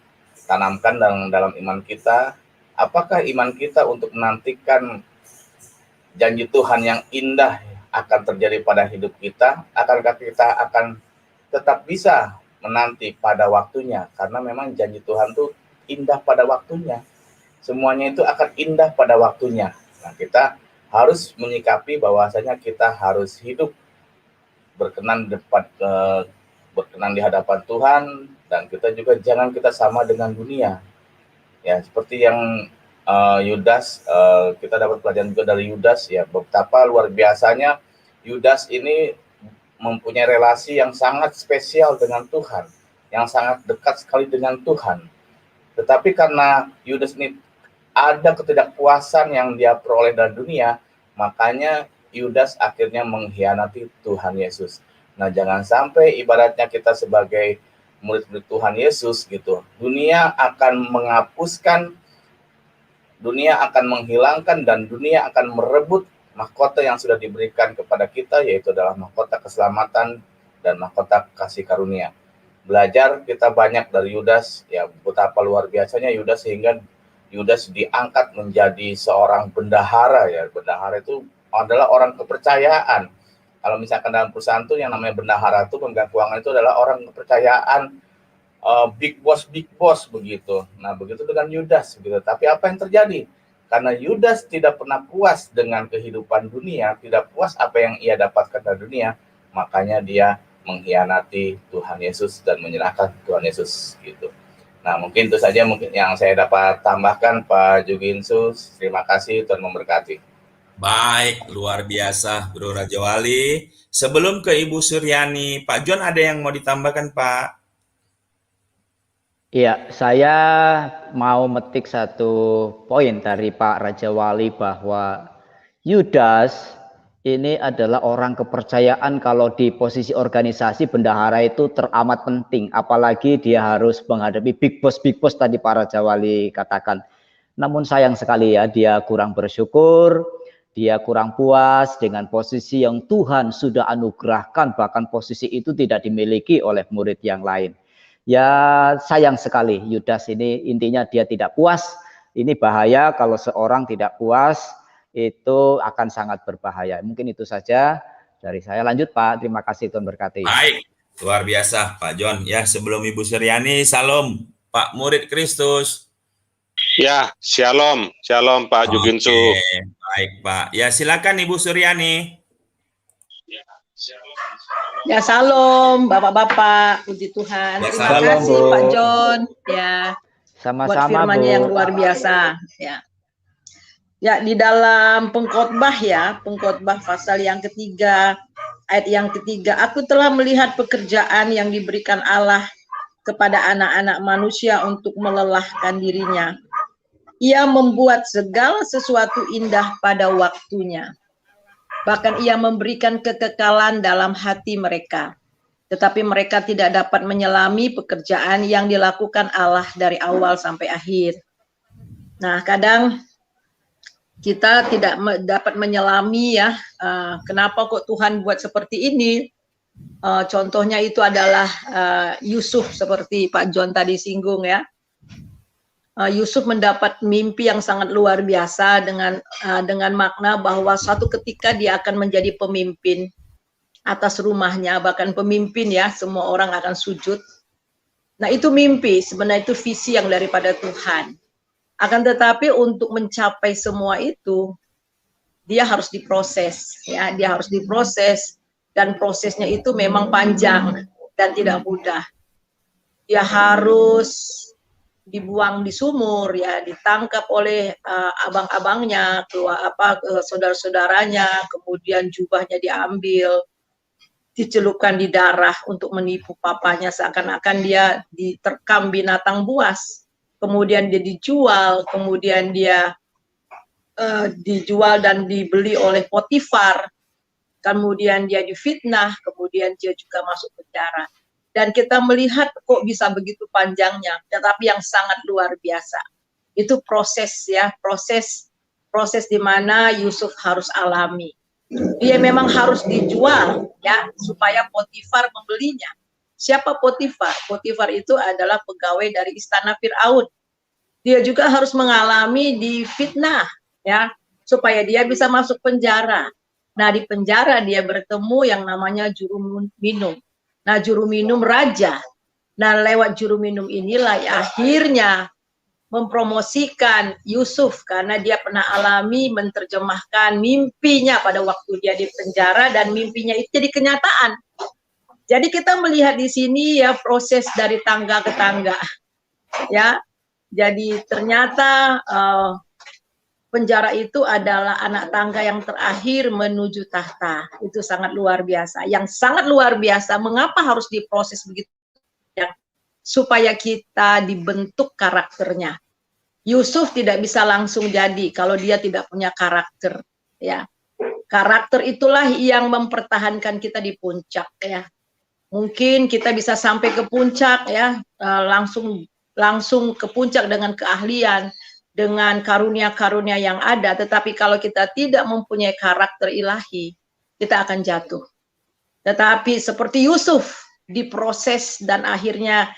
tanamkan dalam iman kita. Apakah iman kita untuk menantikan janji Tuhan yang indah akan terjadi pada hidup kita? Akankah kita akan tetap bisa menanti pada waktunya? Karena memang janji Tuhan itu indah pada waktunya. Semuanya itu akan indah pada waktunya. Nah, kita harus menyikapi bahwasanya kita harus hidup berkenan di hadapan Tuhan, dan kita juga jangan kita sama dengan dunia. Ya, seperti yang Yudas, kita dapat pelajaran juga dari Yudas ya, betapa luar biasanya Yudas ini mempunyai relasi yang sangat spesial dengan Tuhan, yang sangat dekat sekali dengan Tuhan. Tetapi karena Yudas ini ada ketidakpuasan yang dia peroleh dari dunia, makanya Yudas akhirnya mengkhianati Tuhan Yesus. Nah, jangan sampai ibaratnya kita sebagai murid-murid Tuhan Yesus gitu, dunia akan menghapuskan, dunia akan menghilangkan, dan dunia akan merebut mahkota yang sudah diberikan kepada kita, yaitu adalah mahkota keselamatan dan mahkota kasih karunia. Belajar kita banyak dari Yudas ya, betapa luar biasanya Yudas sehingga Yudas diangkat menjadi seorang bendahara ya. Bendahara itu adalah orang kepercayaan. Kalau misalkan dalam perusahaan itu yang namanya bendahara itu, pemegang keuangan itu adalah orang kepercayaan, big boss begitu. Nah, begitu dengan Yudas begitu. Tapi apa yang terjadi? Karena Yudas tidak pernah puas dengan kehidupan dunia, tidak puas apa yang ia dapatkan dari dunia, makanya dia mengkhianati Tuhan Yesus dan menyerahkan Tuhan Yesus gitu. Nah, mungkin itu saja mungkin yang saya dapat tambahkan, Pak Juginsus. Terima kasih, Tuhan memberkati. Baik, luar biasa Bro Raja Wali. Sebelum ke Ibu Suryani, Pak John ada yang mau ditambahkan, Pak? Iya, saya mau metik satu poin dari Pak Raja Wali bahwa Yudas ini adalah orang kepercayaan. Kalau di posisi organisasi bendahara itu teramat penting, apalagi dia harus menghadapi big boss tadi Pak Raja Wali katakan. Namun sayang sekali ya, dia kurang bersyukur, dia kurang puas dengan posisi yang Tuhan sudah anugerahkan, bahkan posisi itu tidak dimiliki oleh murid yang lain. Ya, sayang sekali Yudas ini, intinya dia tidak puas. Ini bahaya kalau seorang tidak puas, itu akan sangat berbahaya. Mungkin itu saja dari saya. Lanjut Pak, terima kasih, Tuhan berkati. Baik, luar biasa Pak John. Ya, sebelum Ibu Suryani, salam Pak Murid Kristus. Ya, shalom, shalom Pak Juginsu. Baik Pak. Ya silakan Ibu Suryani. Ya, salam Bapak-bapak, puji Tuhan. Ya, Terima salam, kasih Bu. Pak John ya buat Sama-sama, firman-Nya Bu. yang luar biasa ya. Ya, di dalam Pengkhotbah pasal yang ketiga, ayat yang ketiga, aku telah melihat pekerjaan yang diberikan Allah kepada anak-anak manusia untuk melelahkan dirinya. Ia membuat segala sesuatu indah pada waktunya. Bahkan ia memberikan kekekalan dalam hati mereka. Tetapi mereka tidak dapat menyelami pekerjaan yang dilakukan Allah dari awal sampai akhir. Nah, kadang kita tidak dapat menyelami ya, kenapa kok Tuhan buat seperti ini. Contohnya itu adalah Yusuf, seperti Pak John tadi singgung ya. Yusuf mendapat mimpi yang sangat luar biasa dengan makna bahwa suatu ketika dia akan menjadi pemimpin atas rumahnya, bahkan pemimpin ya, semua orang akan sujud. Nah, itu mimpi, sebenarnya itu visi yang daripada Tuhan. Akan tetapi untuk mencapai semua itu, dia harus diproses ya, dia harus diproses, dan prosesnya itu memang panjang dan tidak mudah. Dia harus dibuang di sumur ya, ditangkap oleh abang-abangnya, saudara-saudaranya, kemudian jubahnya diambil, dicelupkan di darah untuk menipu papanya, seakan-akan dia diterkam binatang buas. Kemudian dia dijual, kemudian dia dijual dan dibeli oleh Potifar, kemudian dia difitnah, kemudian dia juga masuk penjara. Dan kita melihat kok bisa begitu panjangnya, tetapi yang sangat luar biasa. Itu proses ya, proses di mana Yusuf harus alami. Dia memang harus dijual ya, supaya Potifar membelinya. Siapa Potifar? Potifar itu adalah pegawai dari istana Firaun. Dia juga harus mengalami difitnah ya, supaya dia bisa masuk penjara. Nah, di penjara dia bertemu yang namanya juru minum. Nah, juru minum raja. Nah, lewat juru minum inilah ya, akhirnya mempromosikan Yusuf, karena dia pernah alami menerjemahkan mimpinya pada waktu dia di penjara, dan mimpinya itu jadi kenyataan. Jadi kita melihat di sini ya proses dari tangga ke tangga ya. Jadi ternyata penjara itu adalah anak tangga yang terakhir menuju tahta. Itu sangat luar biasa. Yang sangat luar biasa, mengapa harus diproses begitu? Supaya kita dibentuk karakternya. Yusuf tidak bisa langsung jadi kalau dia tidak punya karakter. Ya, karakter itulah yang mempertahankan kita di puncak. Ya, mungkin kita bisa sampai ke puncak ya, langsung ke puncak dengan keahlian, dengan karunia-karunia yang ada, tetapi kalau kita tidak mempunyai karakter ilahi, kita akan jatuh. Tetapi seperti Yusuf, diproses dan akhirnya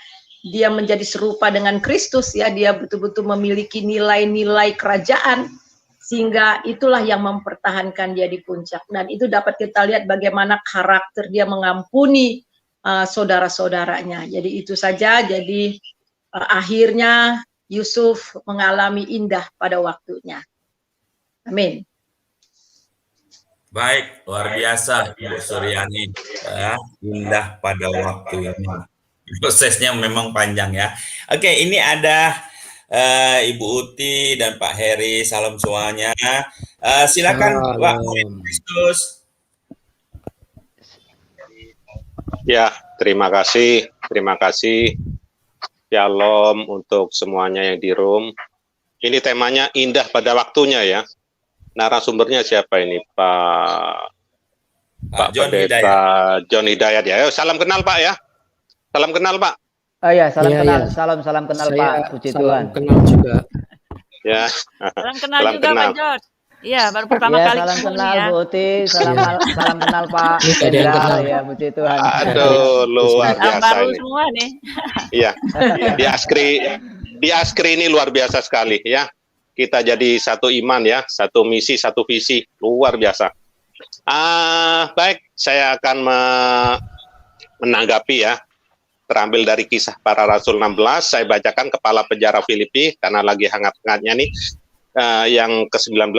dia menjadi serupa dengan Kristus ya, dia betul-betul memiliki nilai-nilai kerajaan, sehingga itulah yang mempertahankan dia di puncak. Dan itu dapat kita lihat bagaimana karakter dia mengampuni saudara-saudaranya. Jadi itu saja, jadi akhirnya Yusuf mengalami indah pada waktunya. Amin. Baik, luar biasa Ibu Suryani. Ya, indah pada waktunya. Prosesnya memang panjang ya. Oke, ini ada Ibu Uti dan Pak Heri, salam semuanya. Silakan Pak Kristus. Ya, terima kasih. Shalom untuk semuanya yang di room. Ini temanya indah pada waktunya ya. Narasumbernya siapa ini? Pak John Pendeta Hidayat. John Hidayat ya. Salam kenal Pak ya. Salam kenal Pak. Oh ya, salam kenal. Ya. Salam kenal Saya Pak. Puji Tuhan. kenal juga. Ya. Salam kenal Salam juga kenal. Pak George. Iya, baru pertama Ya, kali salam ketemu kenal ya. Bu Uti, salam kenal Pak Ini ada yang Jenderal kenal. ya, puji Tuhan. Aduh, luar Salam biasa baru ini. semua nih. Iya. Di Askri ini luar biasa sekali ya. Kita jadi satu iman ya, satu misi, satu visi, luar biasa. Baik, saya akan menanggapi ya terambil dari Kisah Para Rasul 16. Saya bacakan kepala penjara Filipi karena lagi hangat-hangatnya nih, yang ke-19.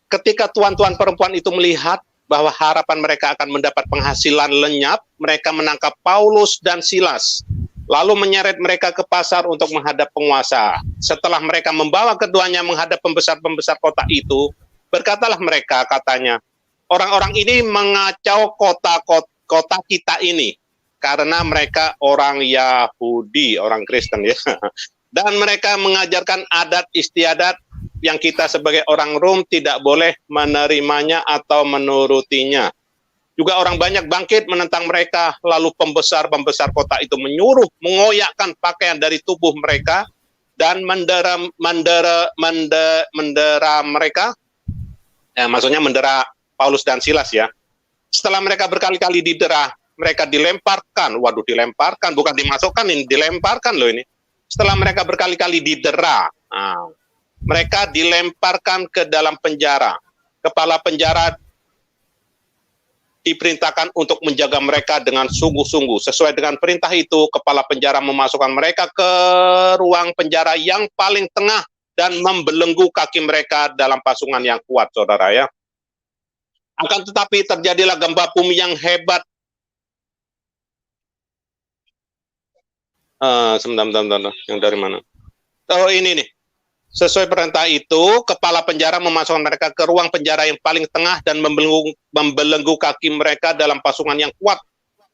Ketika tuan-tuan perempuan itu melihat bahwa harapan mereka akan mendapat penghasilan lenyap, mereka menangkap Paulus dan Silas, lalu menyeret mereka ke pasar untuk menghadap penguasa. Setelah mereka membawa keduanya menghadap pembesar-pembesar kota itu, berkatalah mereka, katanya, orang-orang ini mengacau kota kita ini, karena mereka orang Yahudi, orang Kristen ya. Dan mereka mengajarkan adat istiadat yang kita sebagai orang Rom tidak boleh menerimanya atau menurutinya. Juga orang banyak bangkit menentang mereka, lalu pembesar-pembesar kota itu menyuruh mengoyakkan pakaian dari tubuh mereka dan mendera mereka, maksudnya mendera Paulus dan Silas ya. Setelah mereka berkali-kali didera, mereka dilemparkan, bukan dimasukkan, ini dilemparkan loh ini. Setelah mereka berkali-kali didera, mereka dilemparkan ke dalam penjara. Kepala penjara diperintahkan untuk menjaga mereka dengan sungguh-sungguh. Sesuai dengan perintah itu, kepala penjara memasukkan mereka ke ruang penjara yang paling tengah dan membelenggu kaki mereka dalam pasungan yang kuat, saudara ya. Akan tetapi terjadilah gempa bumi yang hebat. Sebentar, yang dari mana? Oh, ini nih. Sesuai perintah itu, kepala penjara memasukkan mereka ke ruang penjara yang paling tengah dan membelenggu kaki mereka dalam pasungan yang kuat.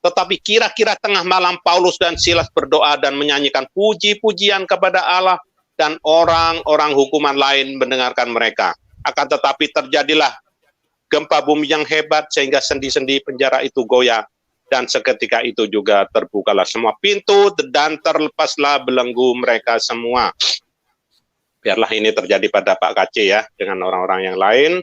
Tetapi kira-kira tengah malam, Paulus dan Silas berdoa dan menyanyikan puji-pujian kepada Allah, dan orang-orang hukuman lain mendengarkan mereka. Akan tetapi terjadilah gempa bumi yang hebat sehingga sendi-sendi penjara itu goyah. Dan seketika itu juga terbukalah semua pintu dan terlepaslah belenggu mereka semua. Biarlah ini terjadi pada Pak KC ya, dengan orang-orang yang lain.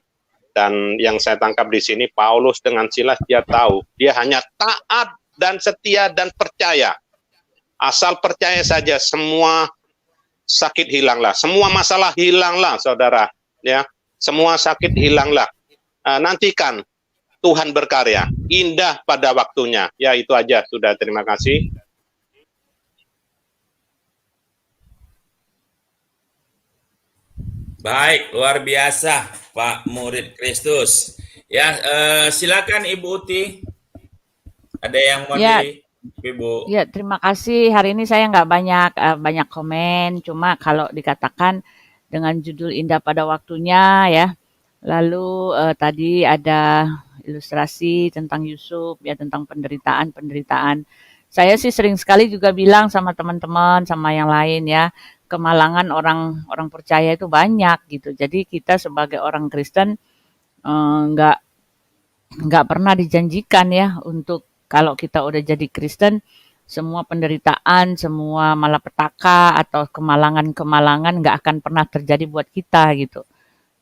Dan yang saya tangkap di sini, Paulus dengan Silas, dia tahu, dia hanya taat dan setia dan percaya. Asal percaya saja, semua sakit hilanglah, semua masalah hilanglah, saudara. Ya, semua sakit hilanglah. Nantikan Tuhan berkarya, indah pada waktunya. Ya, itu aja, sudah, terima kasih. Baik, luar biasa Pak Murid Kristus. Ya, silakan Ibu Uti. Ada yang mau Ya. Ibu? Ya, terima kasih. Hari ini saya nggak banyak komen, cuma kalau dikatakan dengan judul indah pada waktunya ya. Lalu tadi ada ilustrasi tentang Yusuf ya, tentang penderitaan. Saya sih sering sekali juga bilang sama teman-teman, sama yang lain ya, kemalangan orang percaya itu banyak gitu. Jadi kita sebagai orang Kristen nggak pernah dijanjikan ya untuk kalau kita udah jadi Kristen semua penderitaan, semua malapetaka atau kemalangan-kemalangan nggak akan pernah terjadi buat kita gitu.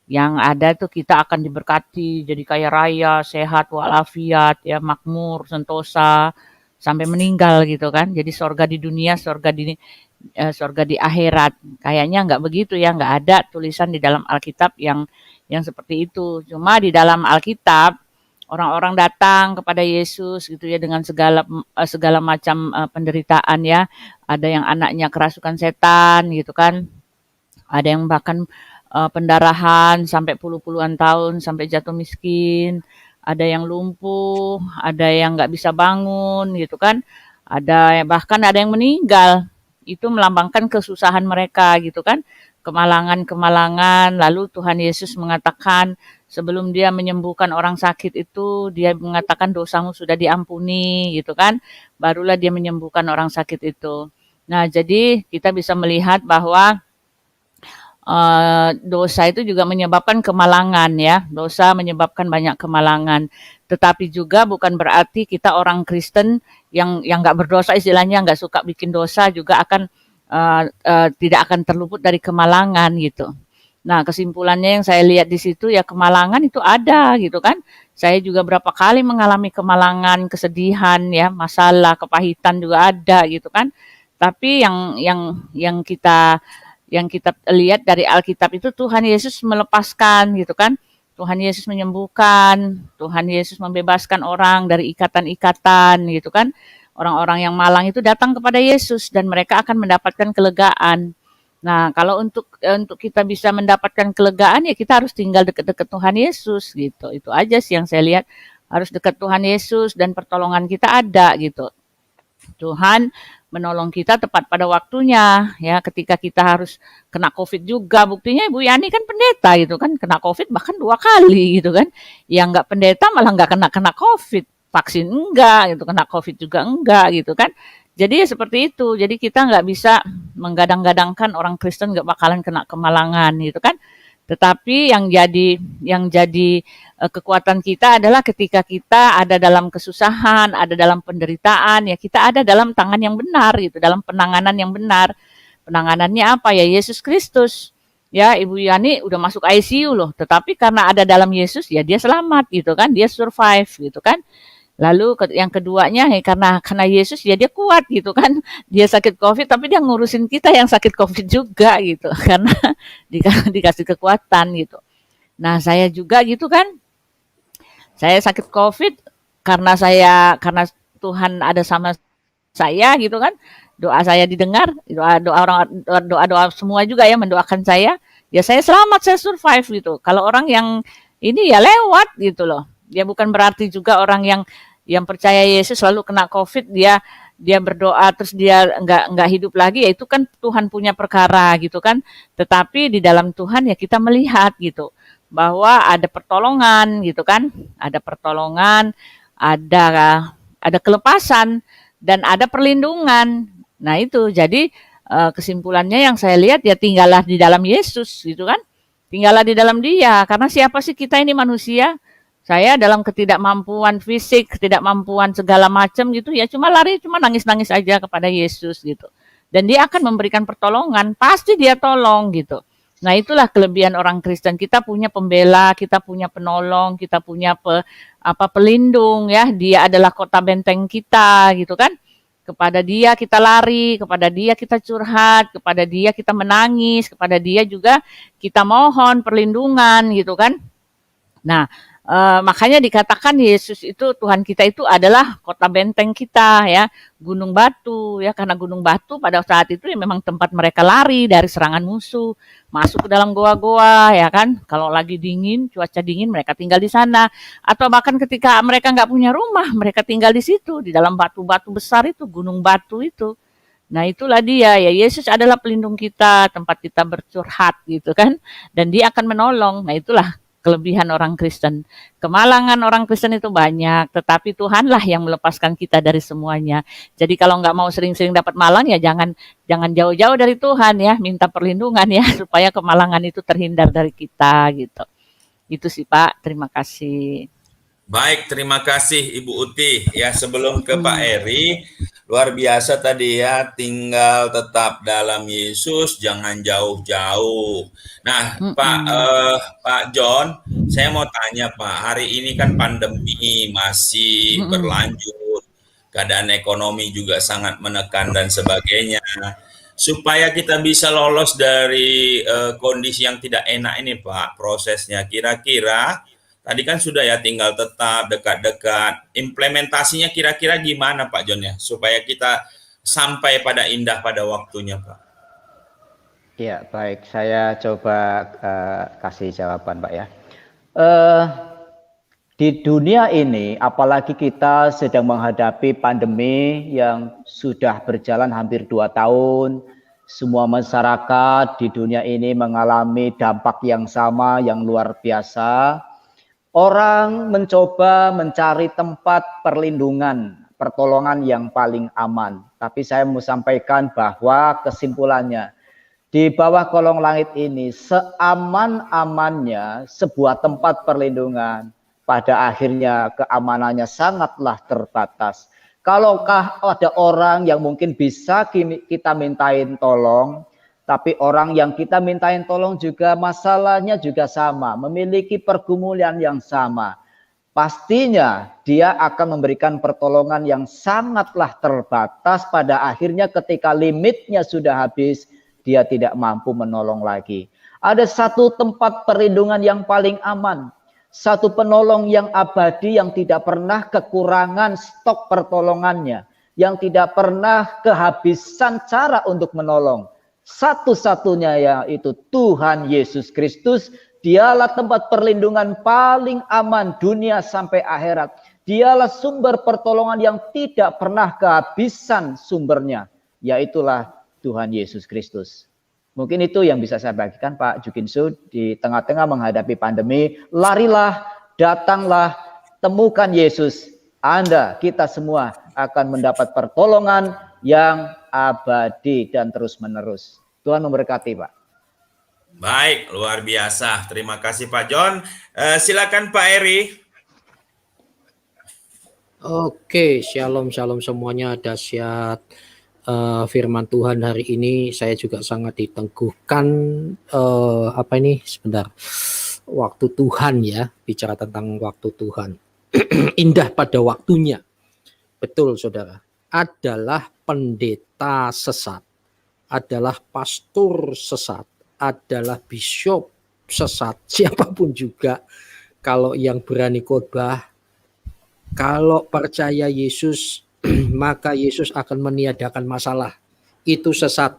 Yang ada tuh kita akan diberkati, jadi kaya raya, sehat, walafiat, ya makmur, sentosa, sampai meninggal gitu kan. Jadi sorga di dunia, sorga di akhirat. Kayaknya nggak begitu ya, nggak ada tulisan di dalam Alkitab yang seperti itu. Cuma di dalam Alkitab orang-orang datang kepada Yesus gitu ya dengan segala macam penderitaan ya. Ada yang anaknya kerasukan setan gitu kan. Ada yang bahkan pendarahan sampai puluh-puluhan tahun sampai jatuh miskin. Ada yang lumpuh, ada yang nggak bisa bangun gitu kan. Bahkan ada yang meninggal. Itu melambangkan kesusahan mereka gitu kan. Kemalangan-kemalangan. Lalu Tuhan Yesus mengatakan sebelum dia menyembuhkan orang sakit itu, dia mengatakan dosamu sudah diampuni gitu kan. Barulah dia menyembuhkan orang sakit itu. Nah, jadi kita bisa melihat bahwa dosa itu juga menyebabkan kemalangan ya. Dosa menyebabkan banyak kemalangan. Tetapi juga bukan berarti kita orang Kristen yang nggak berdosa, istilahnya nggak suka bikin dosa juga akan tidak akan terluput dari kemalangan gitu. Nah, kesimpulannya yang saya lihat di situ ya kemalangan itu ada gitu kan. Saya juga berapa kali mengalami kemalangan, kesedihan ya, masalah, kepahitan juga ada gitu kan. Tapi yang kita lihat dari Alkitab itu Tuhan Yesus melepaskan gitu kan. Tuhan Yesus menyembuhkan, Tuhan Yesus membebaskan orang dari ikatan-ikatan gitu kan. orang-orang yang malang itu datang kepada Yesus dan mereka akan mendapatkan kelegaan. Nah, kalau untuk kita bisa mendapatkan kelegaan ya kita harus tinggal dekat-dekat Tuhan Yesus gitu. Itu aja sih yang saya lihat, harus dekat Tuhan Yesus dan pertolongan kita ada gitu. Tuhan menolong kita tepat pada waktunya ya, ketika kita harus kena COVID juga. Buktinya Ibu Yani kan pendeta gitu kan, kena COVID bahkan 2 kali gitu kan. Yang nggak pendeta malah nggak kena COVID, vaksin enggak gitu, kena COVID juga enggak gitu kan. Jadi ya seperti itu. Jadi kita nggak bisa menggadang-gadangkan orang Kristen nggak bakalan kena kemalangan gitu kan. Tetapi yang jadi kekuatan kita adalah ketika kita ada dalam kesusahan, ada dalam penderitaan, ya kita ada dalam tangan yang benar gitu, dalam penanganan yang benar. Penanganannya apa ya? Yesus Kristus. Ya, Ibu Yani udah masuk ICU loh, tetapi karena ada dalam Yesus ya dia selamat gitu kan, dia survive gitu kan. Lalu yang keduanya ya karena Yesus ya dia kuat gitu kan. Dia sakit COVID tapi dia ngurusin kita yang sakit COVID juga gitu. Karena dikasih kekuatan gitu. Nah, saya juga gitu kan. Saya sakit COVID karena Tuhan ada sama saya gitu kan. Doa saya didengar, doa semua juga ya mendoakan saya. Ya saya selamat, saya survive gitu. Kalau orang yang ini ya lewat gitu loh. Dia bukan berarti juga orang yang percaya Yesus lalu kena COVID dia berdoa terus dia enggak hidup lagi, ya itu kan Tuhan punya perkara gitu kan. Tetapi di dalam Tuhan ya kita melihat gitu bahwa ada pertolongan gitu kan, ada pertolongan, ada kelepasan dan ada perlindungan. Nah itu jadi kesimpulannya yang saya lihat ya tinggallah di dalam Yesus gitu kan, tinggallah di dalam Dia, karena siapa sih kita ini manusia. Saya dalam ketidakmampuan fisik, ketidakmampuan segala macam gitu ya, cuma nangis-nangis aja kepada Yesus gitu. Dan Dia akan memberikan pertolongan, pasti Dia tolong gitu. Nah, itulah kelebihan orang Kristen. Kita punya pembela, kita punya penolong, kita punya pelindung ya. Dia adalah kota benteng kita gitu kan. Kepada Dia kita lari, kepada Dia kita curhat, kepada Dia kita menangis, kepada Dia juga kita mohon perlindungan gitu kan. Nah, makanya dikatakan Yesus itu, Tuhan kita itu adalah kota benteng kita ya, gunung batu ya, karena gunung batu pada saat itu ya memang tempat mereka lari dari serangan musuh, masuk ke dalam goa-goa ya kan. Kalau lagi dingin, cuaca dingin mereka tinggal di sana, atau bahkan ketika mereka nggak punya rumah, mereka tinggal di situ di dalam batu-batu besar itu, gunung batu itu. Nah itulah Dia ya, Yesus adalah pelindung kita, tempat kita bercurhat gitu kan, dan Dia akan menolong. Nah itulah kelebihan orang Kristen. Kemalangan orang Kristen itu banyak, tetapi Tuhanlah yang melepaskan kita dari semuanya. Jadi kalau nggak mau sering-sering dapat malang ya jangan jauh-jauh dari Tuhan ya, minta perlindungan ya supaya kemalangan itu terhindar dari kita gitu. Itu sih Pak, terima kasih. Baik, terima kasih Ibu Uti. Ya, sebelum ke Pak Eri, luar biasa tadi ya, tinggal tetap dalam Yesus, jangan jauh-jauh. Nah, Pak John, saya mau tanya Pak, hari ini kan pandemi masih berlanjut, keadaan ekonomi juga sangat menekan dan sebagainya. Supaya kita bisa lolos dari kondisi yang tidak enak ini Pak, prosesnya kira-kira tadi kan sudah ya tinggal tetap dekat-dekat. Implementasinya kira-kira gimana Pak John ya? Supaya kita sampai pada indah pada waktunya Pak. Ya baik, saya coba kasih jawaban Pak ya. Di dunia ini, apalagi kita sedang menghadapi pandemi yang sudah berjalan hampir 2 tahun, semua masyarakat di dunia ini mengalami dampak yang sama, yang luar biasa. Orang mencoba mencari tempat perlindungan, pertolongan yang paling aman. Tapi saya mau sampaikan bahwa kesimpulannya, di bawah kolong langit ini seaman-amannya sebuah tempat perlindungan, pada akhirnya keamanannya sangatlah terbatas. Kalaukah ada orang yang mungkin bisa kita mintain tolong, tapi orang yang kita mintain tolong juga masalahnya juga sama, memiliki pergumulan yang sama. Pastinya dia akan memberikan pertolongan yang sangatlah terbatas, pada akhirnya ketika limitnya sudah habis, dia tidak mampu menolong lagi. Ada satu tempat perlindungan yang paling aman, satu penolong yang abadi yang tidak pernah kekurangan stok pertolongannya. yang tidak pernah kehabisan cara untuk menolong. Satu-satunya yaitu Tuhan Yesus Kristus. Dialah tempat perlindungan paling aman dunia sampai akhirat. Dialah sumber pertolongan yang tidak pernah kehabisan sumbernya. Yaitulah Tuhan Yesus Kristus. Mungkin itu yang bisa saya bagikan Pak Jukinsu di tengah-tengah menghadapi pandemi. Larilah, datanglah, temukan Yesus. Anda, kita semua akan mendapat pertolongan yang abadi dan terus-menerus. Tuhan memberkati Pak. Baik, luar biasa. Terima kasih Pak John. Silakan Pak Eri. Oke, shalom semuanya. Dahsyat firman Tuhan hari ini. Saya juga sangat diteguhkan. Sebentar. Waktu Tuhan ya, bicara tentang waktu Tuhan. Indah pada waktunya. Betul saudara. Adalah pendeta sesat. Adalah pastor sesat. Adalah bishop sesat. Siapapun juga. Kalau yang berani khotbah, kalau percaya Yesus, maka Yesus akan meniadakan masalah. Itu sesat.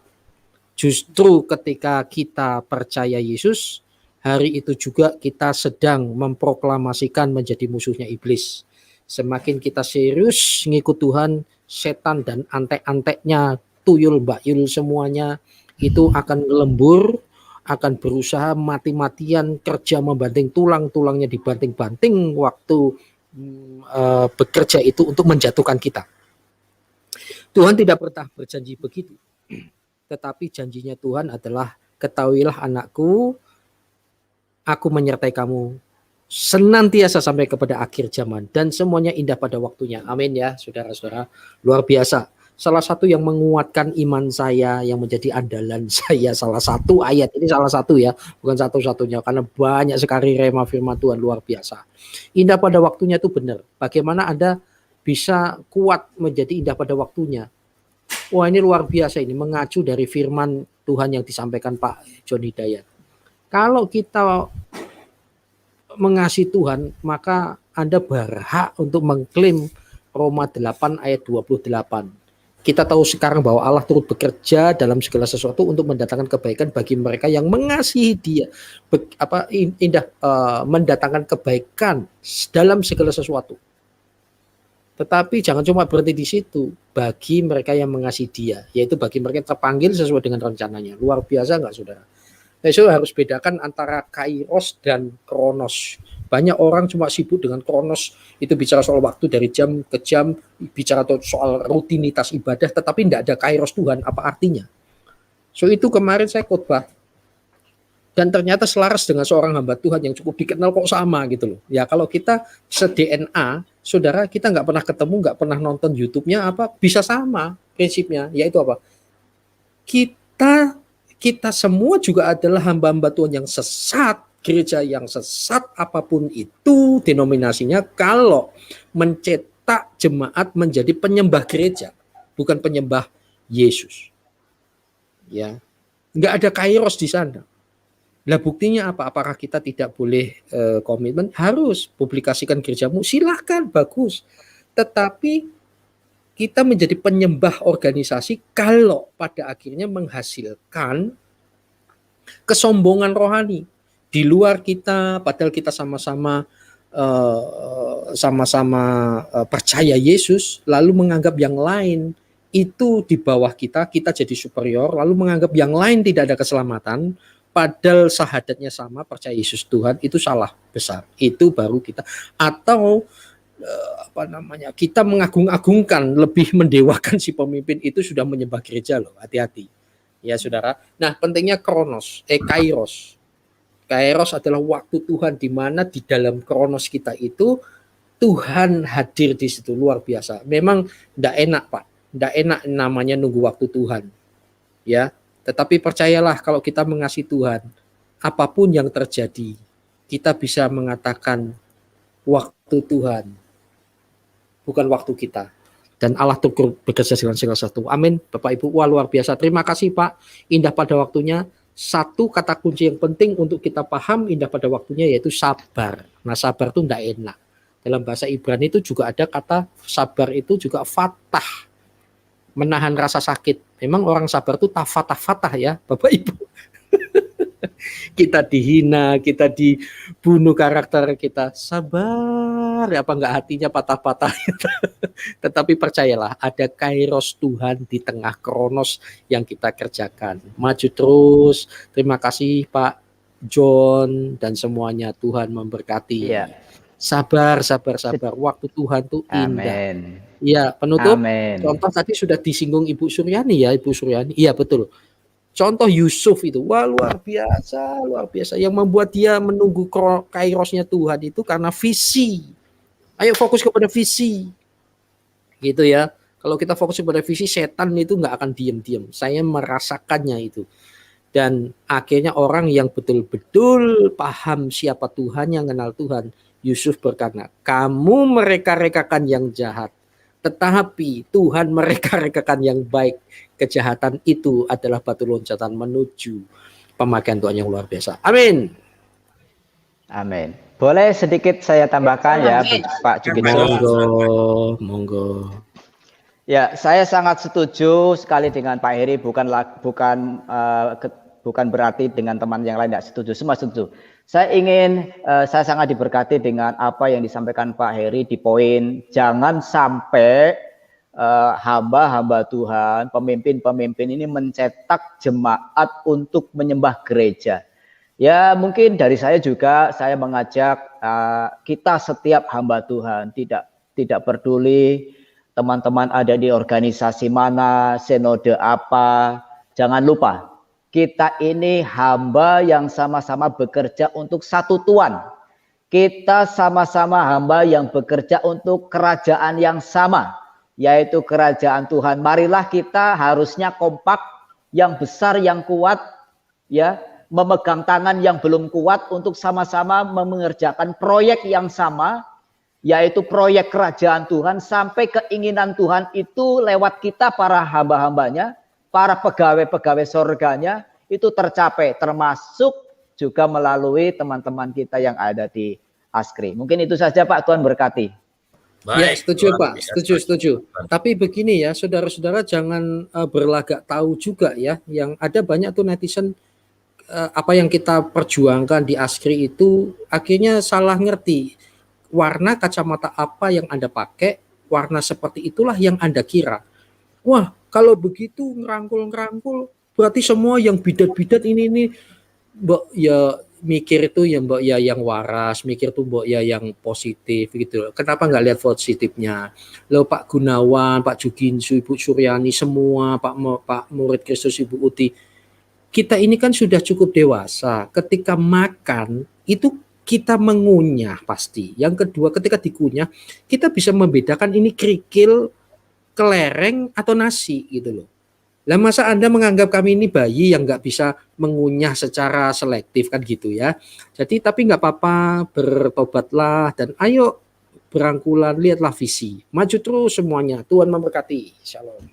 Justru ketika kita percaya Yesus, hari itu juga kita sedang memproklamasikan menjadi musuhnya iblis. Semakin kita serius ngikut Tuhan, setan dan antek-anteknya, tuyul, bayul semuanya, itu akan lembur, akan berusaha mati-matian kerja membanting tulang-tulangnya dibanting-banting waktu bekerja itu untuk menjatuhkan kita. Tuhan tidak pernah berjanji begitu. Tetapi janjinya Tuhan adalah, ketahuilah anakku, aku menyertai kamu senantiasa sampai kepada akhir zaman dan semuanya indah pada waktunya. Amin ya saudara-saudara. Luar biasa. Salah satu yang menguatkan iman saya, yang menjadi andalan saya, salah satu ayat ini, salah satu ya, bukan satu-satunya, karena banyak sekali rema firman Tuhan luar biasa. Indah pada waktunya itu benar. Bagaimana Anda bisa kuat menjadi indah pada waktunya? Wah, ini luar biasa, ini mengacu dari firman Tuhan yang disampaikan Pak John Hidayat. Kalau kita mengasihi Tuhan, maka Anda berhak untuk mengklaim Roma 8 ayat 28. Kita tahu sekarang bahwa Allah turut bekerja dalam segala sesuatu untuk mendatangkan kebaikan bagi mereka yang mengasihi Dia. Mendatangkan kebaikan dalam segala sesuatu. Tetapi jangan cuma berhenti di situ. Bagi mereka yang mengasihi Dia, yaitu bagi mereka yang terpanggil sesuai dengan rencananya. Luar biasa enggak saudara? Nah, so harus bedakan antara kairos dan kronos. Banyak orang cuma sibuk dengan kronos, itu bicara soal waktu dari jam ke jam, bicara soal rutinitas ibadah, tetapi tidak ada kairos Tuhan, apa artinya? So itu kemarin saya khotbah, dan ternyata selaras dengan seorang hamba Tuhan yang cukup dikenal kok sama gitu loh. Ya kalau kita se-DNA, saudara, kita nggak pernah ketemu, nggak pernah nonton YouTube-nya, apa bisa sama prinsipnya, yaitu apa? Kita semua juga adalah hamba-hamba Tuhan yang sesat, gereja yang sesat apapun itu denominasinya, kalau mencetak jemaat menjadi penyembah gereja, bukan penyembah Yesus. Ya, nggak ada kairos di sana. Lah buktinya apa? Apakah kita tidak boleh komitmen? Harus publikasikan gerejamu, silahkan, bagus. Tetapi kita menjadi penyembah organisasi kalau pada akhirnya menghasilkan kesombongan rohani di luar kita, padahal kita sama-sama percaya Yesus, lalu menganggap yang lain itu di bawah kita jadi superior, lalu menganggap yang lain tidak ada keselamatan, padahal syahadatnya sama, percaya Yesus Tuhan, itu salah besar. Itu baru kita, atau kita mengagung-agungkan, lebih mendewakan si pemimpin, itu sudah menyembah gereja loh, hati-hati ya saudara. Nah pentingnya kairos. Kairos adalah waktu Tuhan, di mana di dalam kronos kita itu Tuhan hadir di situ, luar biasa. Memang tidak enak Pak, tidak enak namanya nunggu waktu Tuhan, ya. Tetapi percayalah, kalau kita mengasihi Tuhan, apapun yang terjadi, kita bisa mengatakan waktu Tuhan, bukan waktu kita. Dan Allah turut bekerja dengan segala sesuatu. Amin, Bapak Ibu. Wah luar biasa. Terima kasih Pak. Indah pada waktunya. Satu kata kunci yang penting untuk kita paham indah pada waktunya yaitu sabar. Nah sabar itu tidak enak. Dalam bahasa Ibrani itu juga ada kata sabar itu juga fatah. menahan rasa sakit. Memang orang sabar itu tafatah-fatah ya, Bapak Ibu. Kita dihina, kita dibunuh karakter kita, sabar, apa enggak hatinya patah-patah. Tetapi percayalah, ada kairos Tuhan di tengah kronos yang kita kerjakan. Maju terus. Terima kasih Pak John dan semuanya, Tuhan memberkati. Iya. Sabar. Waktu Tuhan tuh indah. Amin. Iya, penutup. Amin. Contoh tadi sudah disinggung Ibu Suryani ya, Ibu Suryani. Iya, betul. Contoh Yusuf itu, wah luar biasa. Yang membuat dia menunggu kairosnya Tuhan itu karena visi. Ayo fokus kepada visi. Gitu ya. Kalau kita fokus kepada visi, setan itu nggak akan diam-diam. Saya merasakannya itu. Dan akhirnya orang yang betul-betul paham siapa Tuhan, yang kenal Tuhan, Yusuf berkata, kamu mereka-rekakan yang jahat, tetapi Tuhan mereka-rekakan yang baik. Kejahatan itu adalah batu loncatan menuju pemakaian Tuhan yang luar biasa. Amin. Amin. Boleh sedikit saya tambahkan ya, Amin. Pak Jugito? Monggo. Ya, saya sangat setuju sekali dengan Pak Heri. Bukan berarti dengan teman yang lain tidak setuju. Semua setuju. Saya sangat diberkati dengan apa yang disampaikan Pak Heri di poin jangan sampai hamba-hamba Tuhan, pemimpin-pemimpin ini mencetak jemaat untuk menyembah gereja. Ya, mungkin dari saya juga saya mengajak kita setiap hamba Tuhan, tidak peduli teman-teman ada di organisasi mana, sinode apa, jangan lupa kita ini hamba yang sama-sama bekerja untuk satu Tuhan. Kita sama-sama hamba yang bekerja untuk kerajaan yang sama, yaitu kerajaan Tuhan. Marilah kita harusnya kompak, yang besar, yang kuat, ya, memegang tangan yang belum kuat untuk sama-sama mengerjakan proyek yang sama, yaitu proyek kerajaan Tuhan, sampai keinginan Tuhan itu lewat kita para hamba-hambanya, para pegawai-pegawai surganya itu tercapai, termasuk juga melalui teman-teman kita yang ada di Askri. Mungkin itu saja Pak, Tuhan berkati. Ya, setuju Pak, setuju. Tapi begini ya, saudara-saudara, jangan berlagak tahu juga ya. Yang ada banyak tuh netizen apa yang kita perjuangkan di Askri itu akhirnya salah ngerti. Warna kacamata apa yang Anda pakai, warna seperti itulah yang Anda kira. Wah, kalau begitu ngerangkul-ngerangkul, berarti semua yang bidat-bidat ini mbok ya mikir itu ya mbok ya yang waras, mikir tuh mbok ya yang positif gitu. Kenapa nggak lihat positifnya? Loh Pak Gunawan, Pak Juginsu, Ibu Suryani, semua Pak Murid Kristus, Ibu Uti, kita ini kan sudah cukup dewasa. Ketika makan itu kita mengunyah pasti. Yang kedua, ketika dikunyah kita bisa membedakan ini kerikil, kelereng atau nasi gitu loh. Lah masa Anda menganggap kami ini bayi yang nggak bisa mengunyah secara selektif kan gitu ya. Jadi tapi nggak apa-apa, bertobatlah dan ayo berangkulan, lihatlah visi. Maju terus semuanya. Tuhan memberkati. Shalom.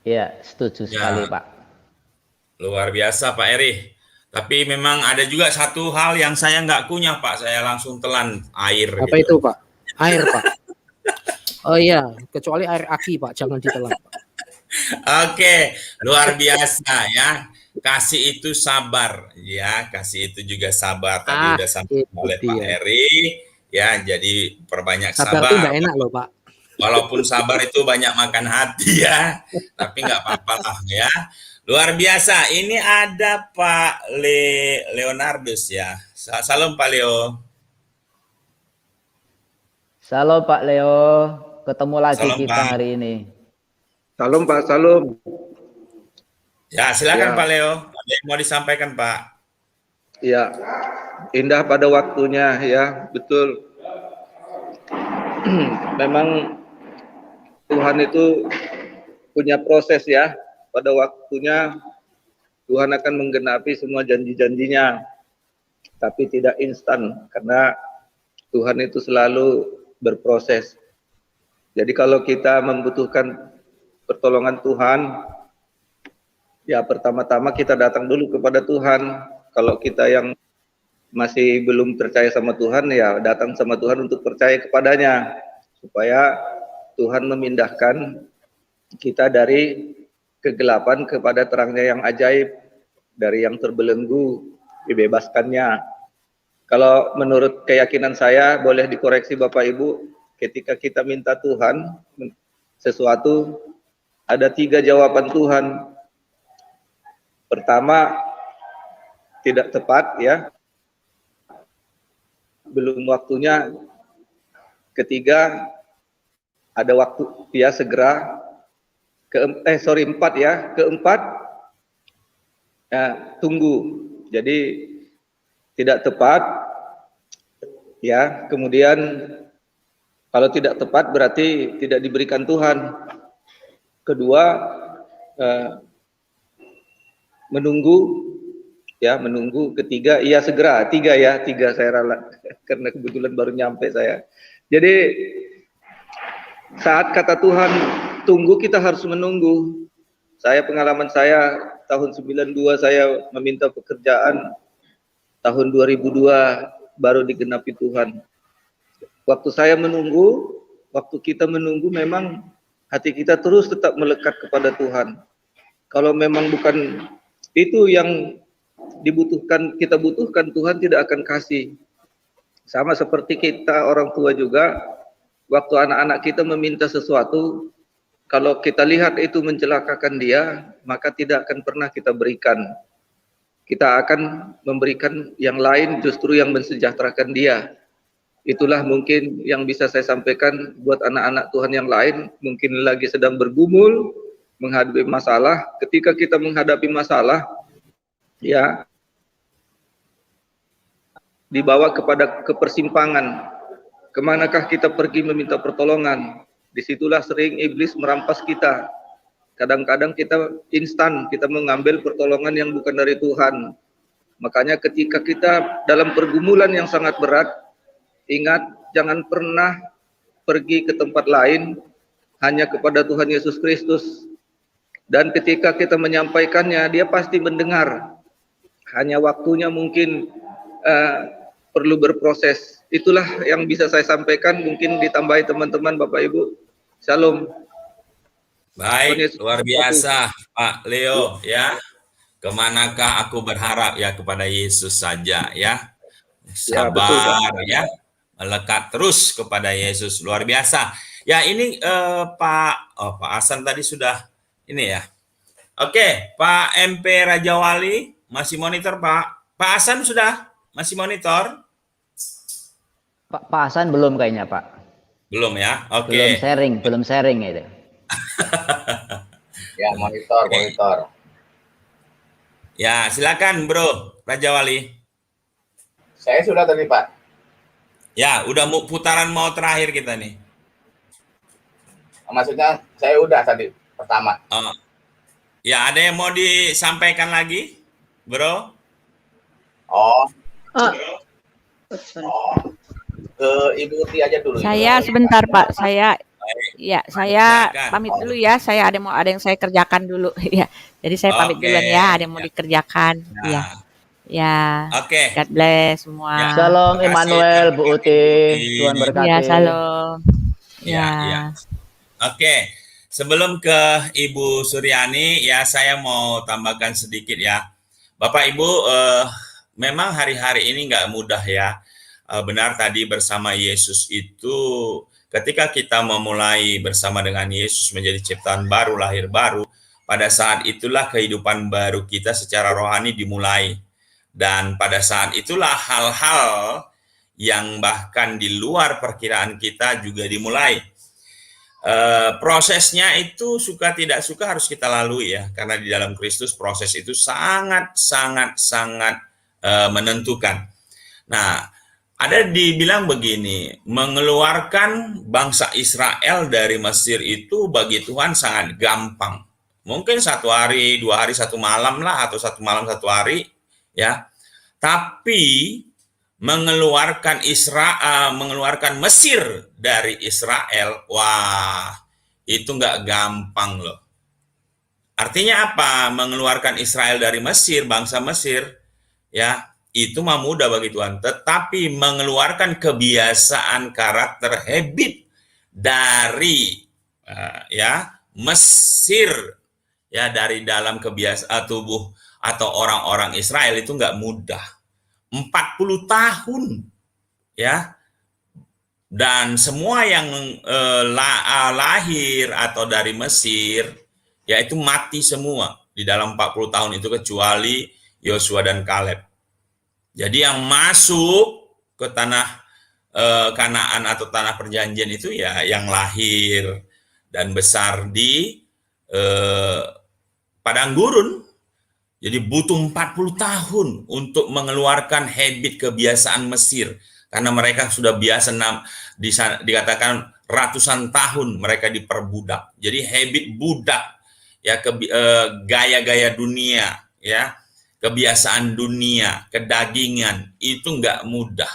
Ya, setuju sekali Pak. Luar biasa Pak Eri. Tapi memang ada juga satu hal yang saya nggak kunyah Pak. Saya langsung telan air. Apa gitu. itu Pak? Air Pak. Oh iya, kecuali air aki Pak, jangan ditelan Pak. Oke, luar biasa ya. Kasih itu sabar ya, kasih itu juga sabar. Tadi udah sampaikan oleh Pak Heri ya, jadi perbanyak sabar. Sabar itu nggak enak loh Pak. Walaupun sabar itu banyak makan hati ya, tapi nggak apa-apa lah ya. Luar biasa. Ini ada Pak Leonardus ya. Salam Pak Leo. Salam Pak Leo, ketemu lagi Salam, kita Pak. hari ini. Salam Pak, salam. Ya, silakan Ya. Pak Leo. Ada yang mau disampaikan Pak? Ya, indah pada waktunya ya, betul. Memang Tuhan itu punya proses ya. Pada waktunya Tuhan akan menggenapi semua janji-janjinya. Tapi tidak instan karena Tuhan itu selalu berproses. Jadi kalau kita membutuhkan pertolongan Tuhan, ya pertama-tama kita datang dulu kepada Tuhan. Kalau kita yang masih belum percaya sama Tuhan, ya datang sama Tuhan untuk percaya kepadanya, supaya Tuhan memindahkan kita dari kegelapan kepada terangnya yang ajaib, dari yang terbelenggu dibebaskannya. Kalau menurut keyakinan saya, boleh dikoreksi Bapak Ibu, ketika kita minta Tuhan sesuatu, ada 3 jawaban Tuhan. Pertama, tidak tepat ya, belum waktunya. Ketiga, ada waktu ya, segera. 4 ya. Keempat, tunggu. Jadi tidak tepat ya. Kemudian kalau tidak tepat berarti tidak diberikan Tuhan. Kedua, menunggu ya, menunggu. Ketiga, iya segera. 3 ya, 3 saya ralat karena kebetulan baru nyampe saya. Jadi saat kata Tuhan tunggu, kita harus menunggu. Pengalaman saya tahun 92 saya meminta pekerjaan, tahun 2002 baru digenapi Tuhan. Waktu saya menunggu, waktu kita menunggu, memang hati kita terus tetap melekat kepada Tuhan. Kalau memang bukan itu yang kita butuhkan, Tuhan tidak akan kasih. Sama seperti kita orang tua juga, waktu anak-anak kita meminta sesuatu, kalau kita lihat itu mencelakakan dia, maka tidak akan pernah kita berikan. Kita akan memberikan yang lain, justru yang mensejahterakan dia. Itulah mungkin yang bisa saya sampaikan buat anak-anak Tuhan yang lain, mungkin lagi sedang bergumul, menghadapi masalah. Ketika kita menghadapi masalah, ya, dibawa kepada kepersimpangan. Kemanakah kita pergi meminta pertolongan? Disitulah sering iblis merampas kita. Kadang-kadang kita instan, kita mengambil pertolongan yang bukan dari Tuhan. Makanya ketika kita dalam pergumulan yang sangat berat, ingat, jangan pernah pergi ke tempat lain, hanya kepada Tuhan Yesus Kristus. Dan ketika kita menyampaikannya, dia pasti mendengar. Hanya waktunya mungkin perlu berproses. Itulah yang bisa saya sampaikan, mungkin ditambahi teman-teman, Bapak Ibu. Shalom. Baik, luar biasa Pak Leo ya. Kemanakah aku berharap ya, kepada Yesus saja ya. Sabar ya, melekat terus kepada Yesus, luar biasa. Ya ini Pak Hasan tadi sudah ini ya. Oke, Pak MP Raja Wali masih monitor Pak. Pak Hasan sudah masih monitor? Pak Hasan belum kayaknya Pak. Belum ya, oke. Belum sharing itu. Ya, monitor. Ya, silakan Bro Raja Wali. Saya sudah tadi Pak. Ya, udah putaran mau terakhir kita nih. Maksudnya saya udah tadi pertama. Ya, ada yang mau disampaikan lagi, Bro? Ke Ibu Uti aja dulu. Saya sebentar Pak, saya pamit dulu ya. Saya ada yang saya kerjakan dulu ya. Jadi saya pamit duluan ya, ada yang mau dikerjakan. Ya. Ya. Oke. God bless semua. Ya. Shalom Emmanuel, Bu Uti. Tuhan berkati. Ya, shalom. Ya. Oke. Sebelum ke Ibu Suryani ya, saya mau tambahkan sedikit ya. Bapak Ibu, memang hari-hari ini nggak mudah ya. Benar tadi bersama Yesus itu, ketika kita memulai bersama dengan Yesus menjadi ciptaan baru, lahir baru, pada saat itulah kehidupan baru kita secara rohani dimulai. Dan pada saat itulah hal-hal yang bahkan di luar perkiraan kita juga dimulai. Prosesnya itu suka tidak suka harus kita lalui ya, karena di dalam Kristus proses itu sangat menentukan. Nah, ada dibilang begini, mengeluarkan bangsa Israel dari Mesir itu bagi Tuhan sangat gampang. Mungkin 1 hari, 2 hari, 1 malam lah, atau 1 malam 1 hari, ya. Tapi mengeluarkan Mesir dari Israel, wah, itu nggak gampang loh. Artinya apa? Mengeluarkan Israel dari Mesir, bangsa Mesir, ya. Itu mah mudah bagi Tuhan, tetapi mengeluarkan kebiasaan, karakter, habit dari Mesir ya dari dalam kebiasaan tubuh atau orang-orang Israel itu nggak mudah. 40 tahun ya, dan semua yang lahir atau dari Mesir yaitu mati semua di dalam 40 tahun itu kecuali Yosua dan Kaleb. Jadi yang masuk ke tanah Kanaan atau tanah perjanjian itu ya yang lahir dan besar di padang gurun. Jadi butuh 40 tahun untuk mengeluarkan habit kebiasaan Mesir. Karena mereka sudah biasa dikatakan ratusan tahun mereka diperbudak. Jadi habit budak, ya gaya-gaya dunia, ya kebiasaan dunia, kedagingan, itu nggak mudah.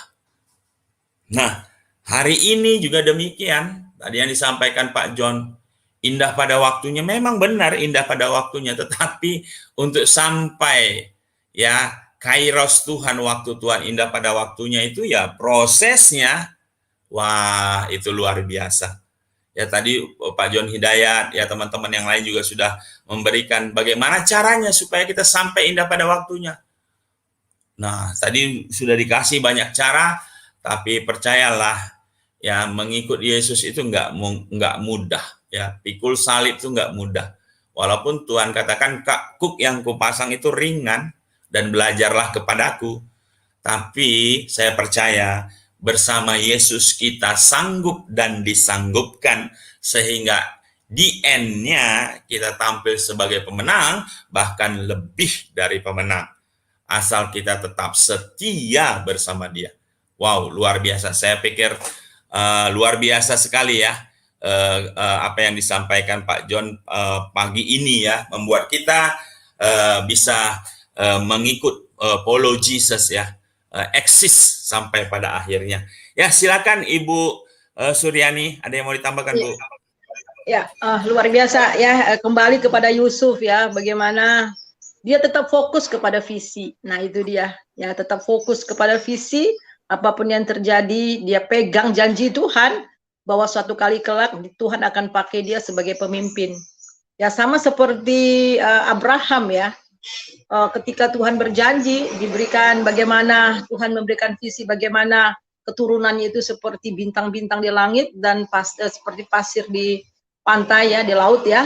Nah, hari ini juga demikian. Tadi yang disampaikan Pak John, indah pada waktunya, memang benar indah pada waktunya, tetapi untuk sampai ya kairos Tuhan, waktu Tuhan indah pada waktunya itu ya prosesnya, wah itu luar biasa. Ya tadi Pak John Hidayat, ya teman-teman yang lain juga sudah memberikan bagaimana caranya supaya kita sampai indah pada waktunya. Nah tadi sudah dikasih banyak cara, tapi percayalah ya mengikut Yesus itu nggak mudah. Ya, pikul salib itu nggak mudah. Walaupun Tuhan katakan kuk yang kupasang itu ringan dan belajarlah kepadaku. Tapi saya percaya bersama Yesus kita sanggup dan disanggupkan sehingga di end-nya kita tampil sebagai pemenang, bahkan lebih dari pemenang. Asal kita tetap setia bersama Dia. Wow, luar biasa. Saya pikir luar biasa sekali ya. Apa yang disampaikan Pak John pagi ini ya, membuat kita bisa mengikut follow Jesus ya, eksis sampai pada akhirnya. Ya silakan Ibu Suryani, ada yang mau ditambahkan Bu? Ya, luar biasa ya, kembali kepada Yusuf ya, bagaimana dia tetap fokus kepada visi. Nah itu dia ya, tetap fokus kepada visi, apapun yang terjadi dia pegang janji Tuhan bahwa suatu kali kelak Tuhan akan pakai dia sebagai pemimpin. Ya sama seperti Abraham ya, ketika Tuhan berjanji, diberikan bagaimana Tuhan memberikan visi bagaimana keturunannya itu seperti bintang-bintang di langit dan seperti pasir di pantai ya, di laut ya.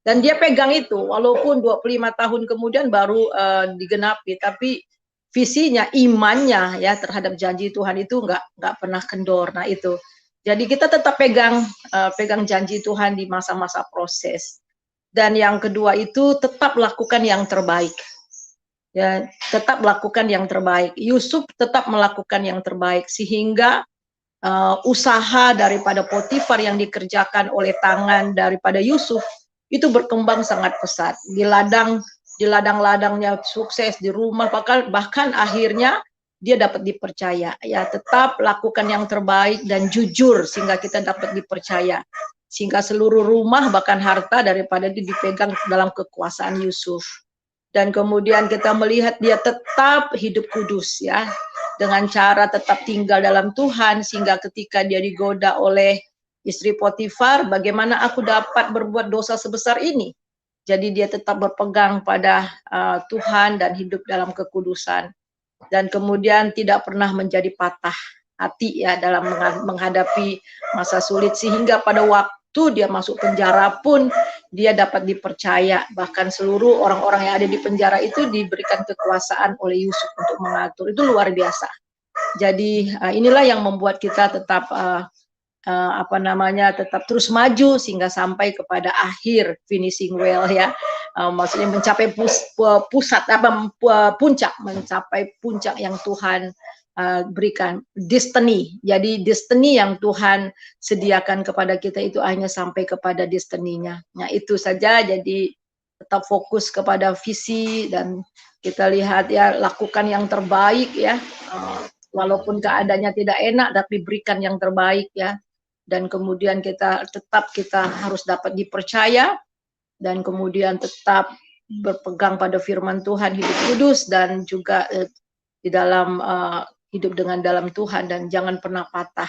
Dan dia pegang itu walaupun 25 tahun kemudian baru digenapi, tapi visinya, imannya ya terhadap janji Tuhan itu nggak pernah kendor. Nah itu. Jadi kita tetap pegang janji Tuhan di masa-masa proses. Dan yang kedua itu tetap lakukan yang terbaik. Ya, tetap lakukan yang terbaik. Yusuf tetap melakukan yang terbaik sehingga usaha daripada Potifar yang dikerjakan oleh tangan daripada Yusuf itu berkembang sangat pesat. Di ladang-ladangnya sukses, di rumah bahkan akhirnya dia dapat dipercaya. Ya, tetap lakukan yang terbaik dan jujur sehingga kita dapat dipercaya. Sehingga seluruh rumah bahkan harta daripada dia dipegang dalam kekuasaan Yusuf. Dan kemudian kita melihat dia tetap hidup kudus ya. Dengan cara tetap tinggal dalam Tuhan sehingga ketika dia digoda oleh istri Potifar, bagaimana aku dapat berbuat dosa sebesar ini? Jadi dia tetap berpegang pada Tuhan dan hidup dalam kekudusan. Dan kemudian tidak pernah menjadi patah hati ya dalam menghadapi masa sulit sehingga pada waktu dia masuk penjara pun dia dapat dipercaya, bahkan seluruh orang-orang yang ada di penjara itu diberikan kekuasaan oleh Yusuf untuk mengatur. Itu luar biasa. Jadi inilah yang membuat kita tetap tetap terus maju sehingga sampai kepada akhir finishing well ya. Maksudnya mencapai puncak, mencapai puncak yang Tuhan berikan, destiny. Jadi destiny yang Tuhan sediakan kepada kita itu hanya sampai kepada destiny-nya. Nah itu saja, jadi tetap fokus kepada visi dan kita lihat ya, lakukan yang terbaik ya, walaupun keadaannya tidak enak tapi berikan yang terbaik ya. Dan kemudian kita harus dapat dipercaya dan kemudian tetap berpegang pada firman Tuhan, hidup kudus dan juga di dalam hidup dalam Tuhan dan jangan pernah patah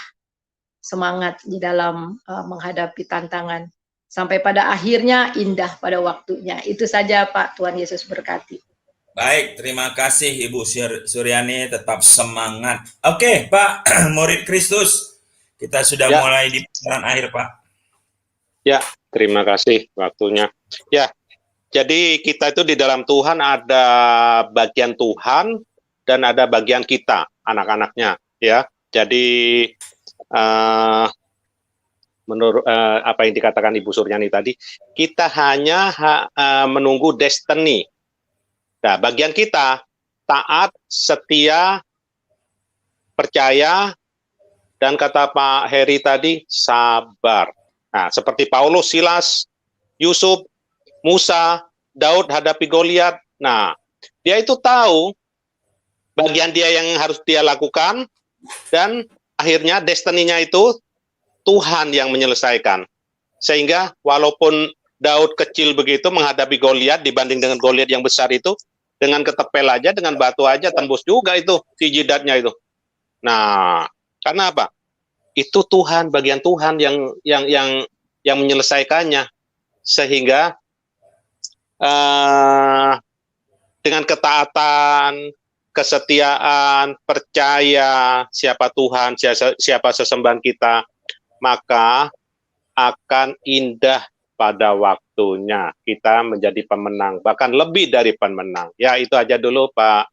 semangat di dalam menghadapi tantangan sampai pada akhirnya indah pada waktunya. Itu saja Pak, Tuhan Yesus berkati. Baik, terima kasih Ibu Suryani, tetap semangat. Oke, Pak, murid Kristus, kita sudah Ya. mulai di putaran akhir, Pak. Ya, terima kasih waktunya. Ya, jadi kita itu di dalam Tuhan ada bagian Tuhan dan ada bagian kita, anak-anaknya, ya. Jadi menurut apa yang dikatakan Ibu Suryani tadi, kita hanya menunggu destiny. Nah, bagian kita taat, setia, percaya, dan kata Pak Heri tadi, sabar. Nah, seperti Paulus, Silas, Yusuf, Musa, Daud hadapi Goliat. Nah, dia itu tahu bagian dia yang harus dia lakukan, dan akhirnya destiny-nya itu Tuhan yang menyelesaikan. Sehingga walaupun Daud kecil begitu menghadapi Goliat dibanding dengan Goliat yang besar itu, dengan ketepel aja, dengan batu aja tembus juga itu si jidatnya itu. Nah, karena apa? Itu Tuhan, bagian Tuhan yang menyelesaikannya. Sehingga dengan ketaatan, kesetiaan, percaya siapa Tuhan, siapa sesembahan kita, maka akan indah pada waktunya. Kita menjadi pemenang, bahkan lebih dari pemenang. Ya, itu aja dulu Pak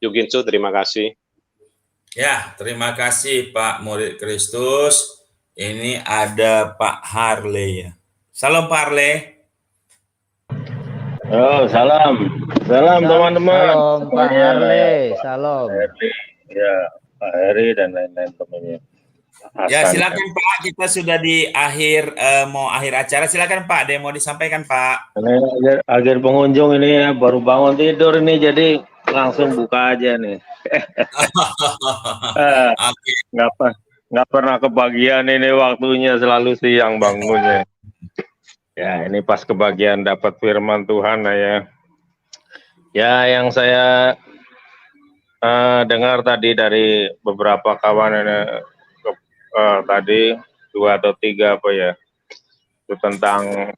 Yuginsu, terima kasih. Ya, terima kasih Pak murid Kristus. Ini ada Pak Harley ya. Salam Pak Harley. Oh, salam teman-teman. Salam Pak Harley, salam. Ya, Pak Heri dan lain-lain temannya. Ya, silakan Pak, kita sudah di akhir mau akhir acara. Silakan Pak, ada yang mau disampaikan Pak. Ini akhir pengunjung ini ya, baru bangun tidur ini, jadi langsung buka aja nih. Nggak pernah kebagian ini waktunya, selalu siang bangunnya. Ya, ini pas kebagian dapat firman Tuhan ya. Ya, yang saya dengar tadi dari beberapa kawan ini, tadi 2 atau 3 apa ya, itu tentang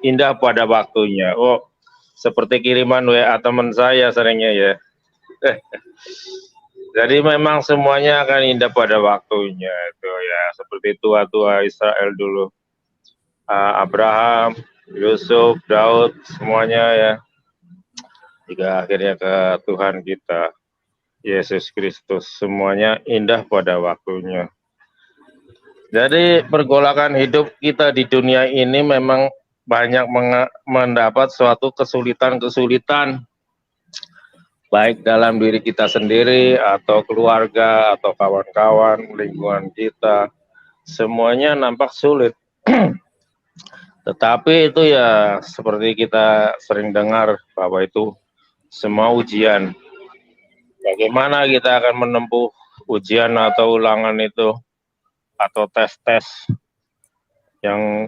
indah pada waktunya. Oh, seperti kiriman WA teman saya seringnya ya. Jadi memang semuanya akan indah pada waktunya itu ya, seperti tua-tua Israel dulu, Abraham, Yusuf, Daud, semuanya ya. Jika akhirnya ke Tuhan kita, Yesus Kristus, semuanya indah pada waktunya. Jadi pergolakan hidup kita di dunia ini memang banyak mendapat suatu kesulitan-kesulitan, baik dalam diri kita sendiri, atau keluarga, atau kawan-kawan, lingkungan kita, semuanya nampak sulit. Tetapi itu ya seperti kita sering dengar bahwa itu semua ujian. Bagaimana kita akan menempuh ujian atau ulangan itu, atau tes-tes yang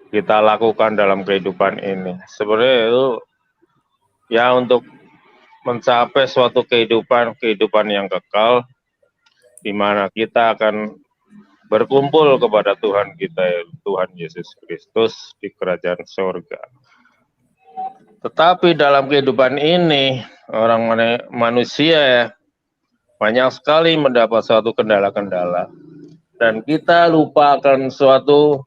kita lakukan dalam kehidupan ini. Sebenarnya itu ya untuk mencapai suatu kehidupan yang kekal, di mana kita akan berkumpul kepada Tuhan kita, Tuhan Yesus Kristus di kerajaan surga. Tetapi dalam kehidupan ini, orang manusia ya, banyak sekali mendapat suatu kendala-kendala. Dan kita lupakan suatu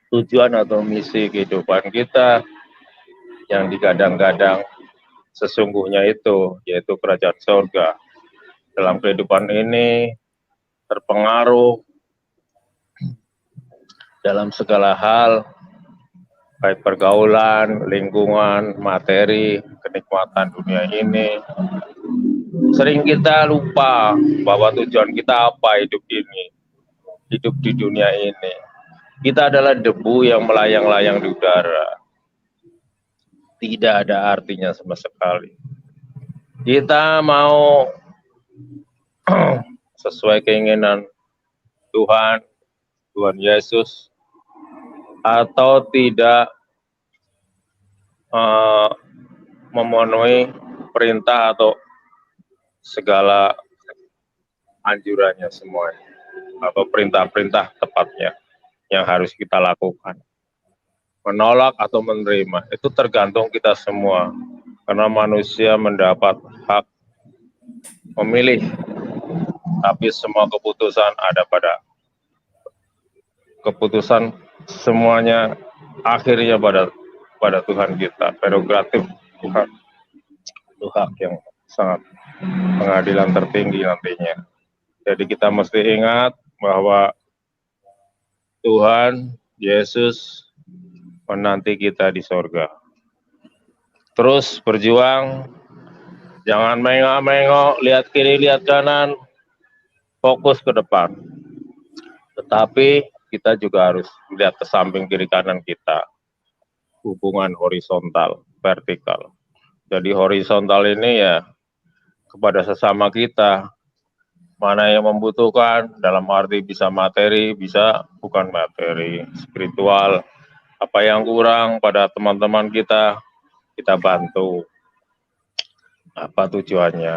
tujuan atau misi kehidupan kita yang digadang-gadang sesungguhnya itu, yaitu kerajaan surga. Dalam kehidupan ini terpengaruh dalam segala hal, baik pergaulan, lingkungan, materi, kenikmatan dunia ini. Sering kita lupa bahwa tujuan kita apa hidup ini, hidup di dunia ini. Kita adalah debu yang melayang-layang di udara. Tidak ada artinya sama sekali. Kita mau sesuai keinginan Tuhan Yesus, atau tidak memenuhi perintah atau segala anjurannya semuanya, atau perintah-perintah tepatnya. yang harus kita lakukan. Menolak atau menerima, itu tergantung kita semua. Karena manusia mendapat hak memilih, tapi semua keputusan ada keputusan semuanya akhirnya pada Tuhan kita. Prerogatif Tuhan itu hak yang sangat pengadilan tertinggi nantinya. Jadi kita mesti ingat bahwa Tuhan Yesus menanti kita di sorga. Terus berjuang, jangan mengok-mengok, lihat kiri, lihat kanan, fokus ke depan. Tetapi kita juga harus lihat ke samping kiri kanan kita. Hubungan horizontal, vertikal. Jadi horizontal ini ya kepada sesama kita, mana yang membutuhkan, dalam arti bisa materi, bisa bukan materi, spiritual, apa yang kurang pada teman-teman kita bantu. Apa tujuannya?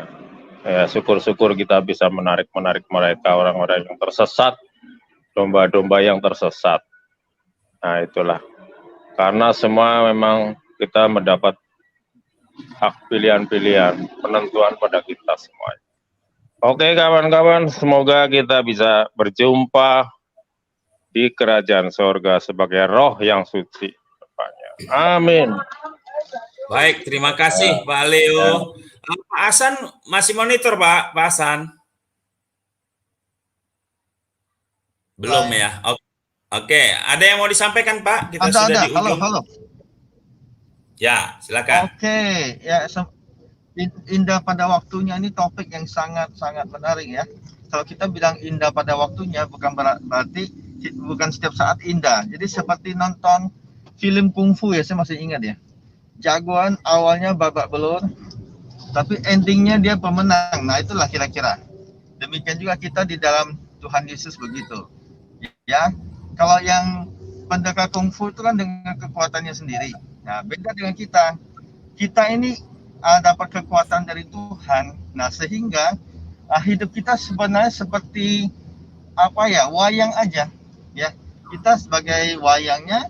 Ya, syukur-syukur kita bisa menarik mereka, orang-orang yang tersesat, domba-domba yang tersesat. Nah, itulah. Karena semua memang kita mendapat hak pilihan-pilihan, penentuan pada kita semuanya. Oke kawan-kawan, semoga kita bisa berjumpa di kerajaan sorga sebagai roh yang suci. Amin. Baik, terima kasih Pak Leo. Pak Hasan masih monitor Pak Hasan? Belum ya? Oke, ada yang mau disampaikan Pak? Kita sudah di ujung. Halo. Ya, silakan. Oke, ya indah pada waktunya, ini topik yang sangat menarik ya. Kalau kita bilang indah pada waktunya bukan berarti bukan setiap saat indah. Jadi seperti nonton film kungfu ya, saya masih ingat ya. Jagoan awalnya babak belur, tapi endingnya dia pemenang. Nah itulah kira-kira. Demikian juga kita di dalam Tuhan Yesus begitu. Ya, kalau yang pendekar kungfu itu kan dengan kekuatannya sendiri. Nah beda dengan kita. Kita ini dapat kekuatan dari Tuhan. Nah sehingga hidup kita sebenarnya seperti apa ya, wayang aja ya. Kita sebagai wayangnya,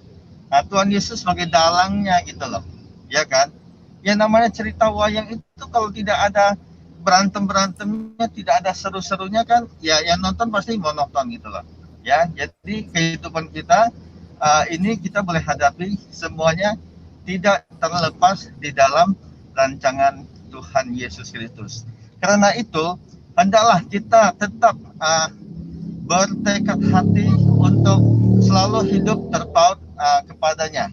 Tuhan Yesus sebagai dalangnya gitu loh, ya kan. Yang namanya cerita wayang itu kalau tidak ada berantem-berantemnya, tidak ada seru-serunya kan, ya yang nonton pasti monoton gitu loh ya. Jadi kehidupan kita ini kita boleh hadapi semuanya tidak terlepas di dalam rancangan Tuhan Yesus Kristus. Karena itu, hendaklah kita tetap bertekad hati untuk selalu hidup terpaut kepadanya.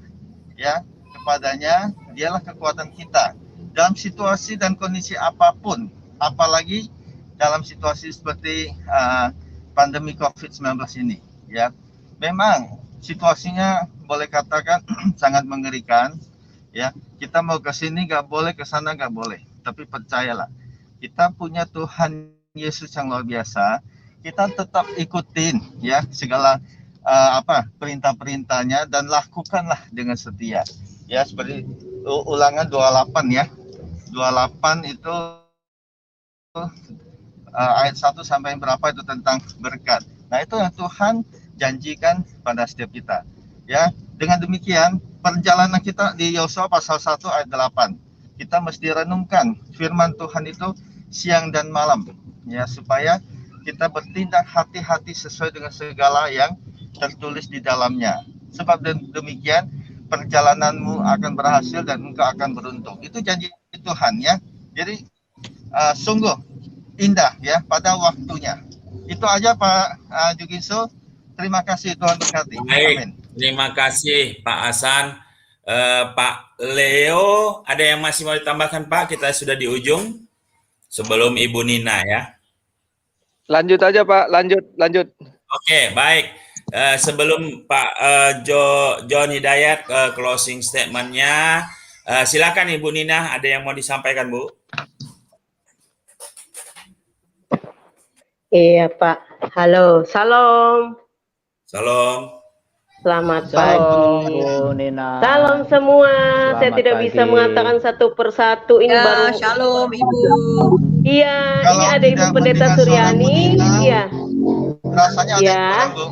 Ya, kepadanya, dialah kekuatan kita dalam situasi dan kondisi apapun, apalagi dalam situasi seperti pandemi COVID-19 ini. Ya, memang situasinya boleh katakan sangat mengerikan. Ya, kita mau ke sini nggak boleh, ke sana nggak boleh. Tapi percayalah, kita punya Tuhan Yesus yang luar biasa. Kita tetap ikutin ya segala perintah-perintahnya dan lakukanlah dengan setia. Ya, seperti Ulangan 28 ya. 28 itu ayat 1 sampai berapa itu tentang berkat. Nah, itu yang Tuhan janjikan pada setiap kita. Ya, dengan demikian perjalanan kita di Yosua pasal 1 ayat 8. Kita mesti renungkan firman Tuhan itu siang dan malam ya, supaya kita bertindak hati-hati sesuai dengan segala yang tertulis di dalamnya. Sebab demikian perjalananmu akan berhasil dan engkau akan beruntung. Itu janji Tuhan ya. Jadi sungguh indah ya pada waktunya. Itu aja Pak Juginso. Terima kasih, Tuhan berkati. Baik, terima kasih Pak Hasan. Pak Leo, ada yang masih mau ditambahkan Pak? Kita sudah di ujung sebelum Ibu Nina ya. Lanjut aja Pak, lanjut. Oke, baik. Sebelum Pak John Hidayat closing statement-nya, silakan Ibu Nina, ada yang mau disampaikan Bu? Iya Pak, halo, salam. Salam. Selamat pagi. Bu Nina. Salam semua. Saya tidak pagi. bisa mengatakan satu persatu. Ini Ya, baru. shalom Ibu. Iya, Kalau ini ada Ibu tidak Pendeta mendengar suara Bu Suryani. Nina, Iya. rasanya ada Ya. yang kurang, Bu.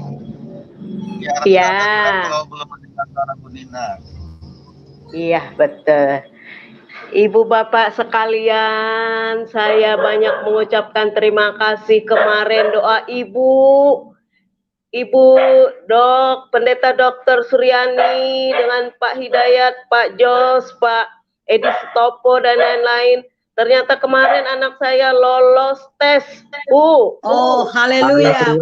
biar Iya. kalau belum mendengar suara Bu Nina. Iya, betul. Ibu bapak sekalian, saya banyak mengucapkan terima kasih kemarin doa Ibu Dok, Pendeta Dr. Suryani dengan Pak Hidayat, Pak Jos, Pak Edi Sutopo dan lain-lain. Ternyata kemarin anak saya lolos tes, Bu. Oh, haleluya.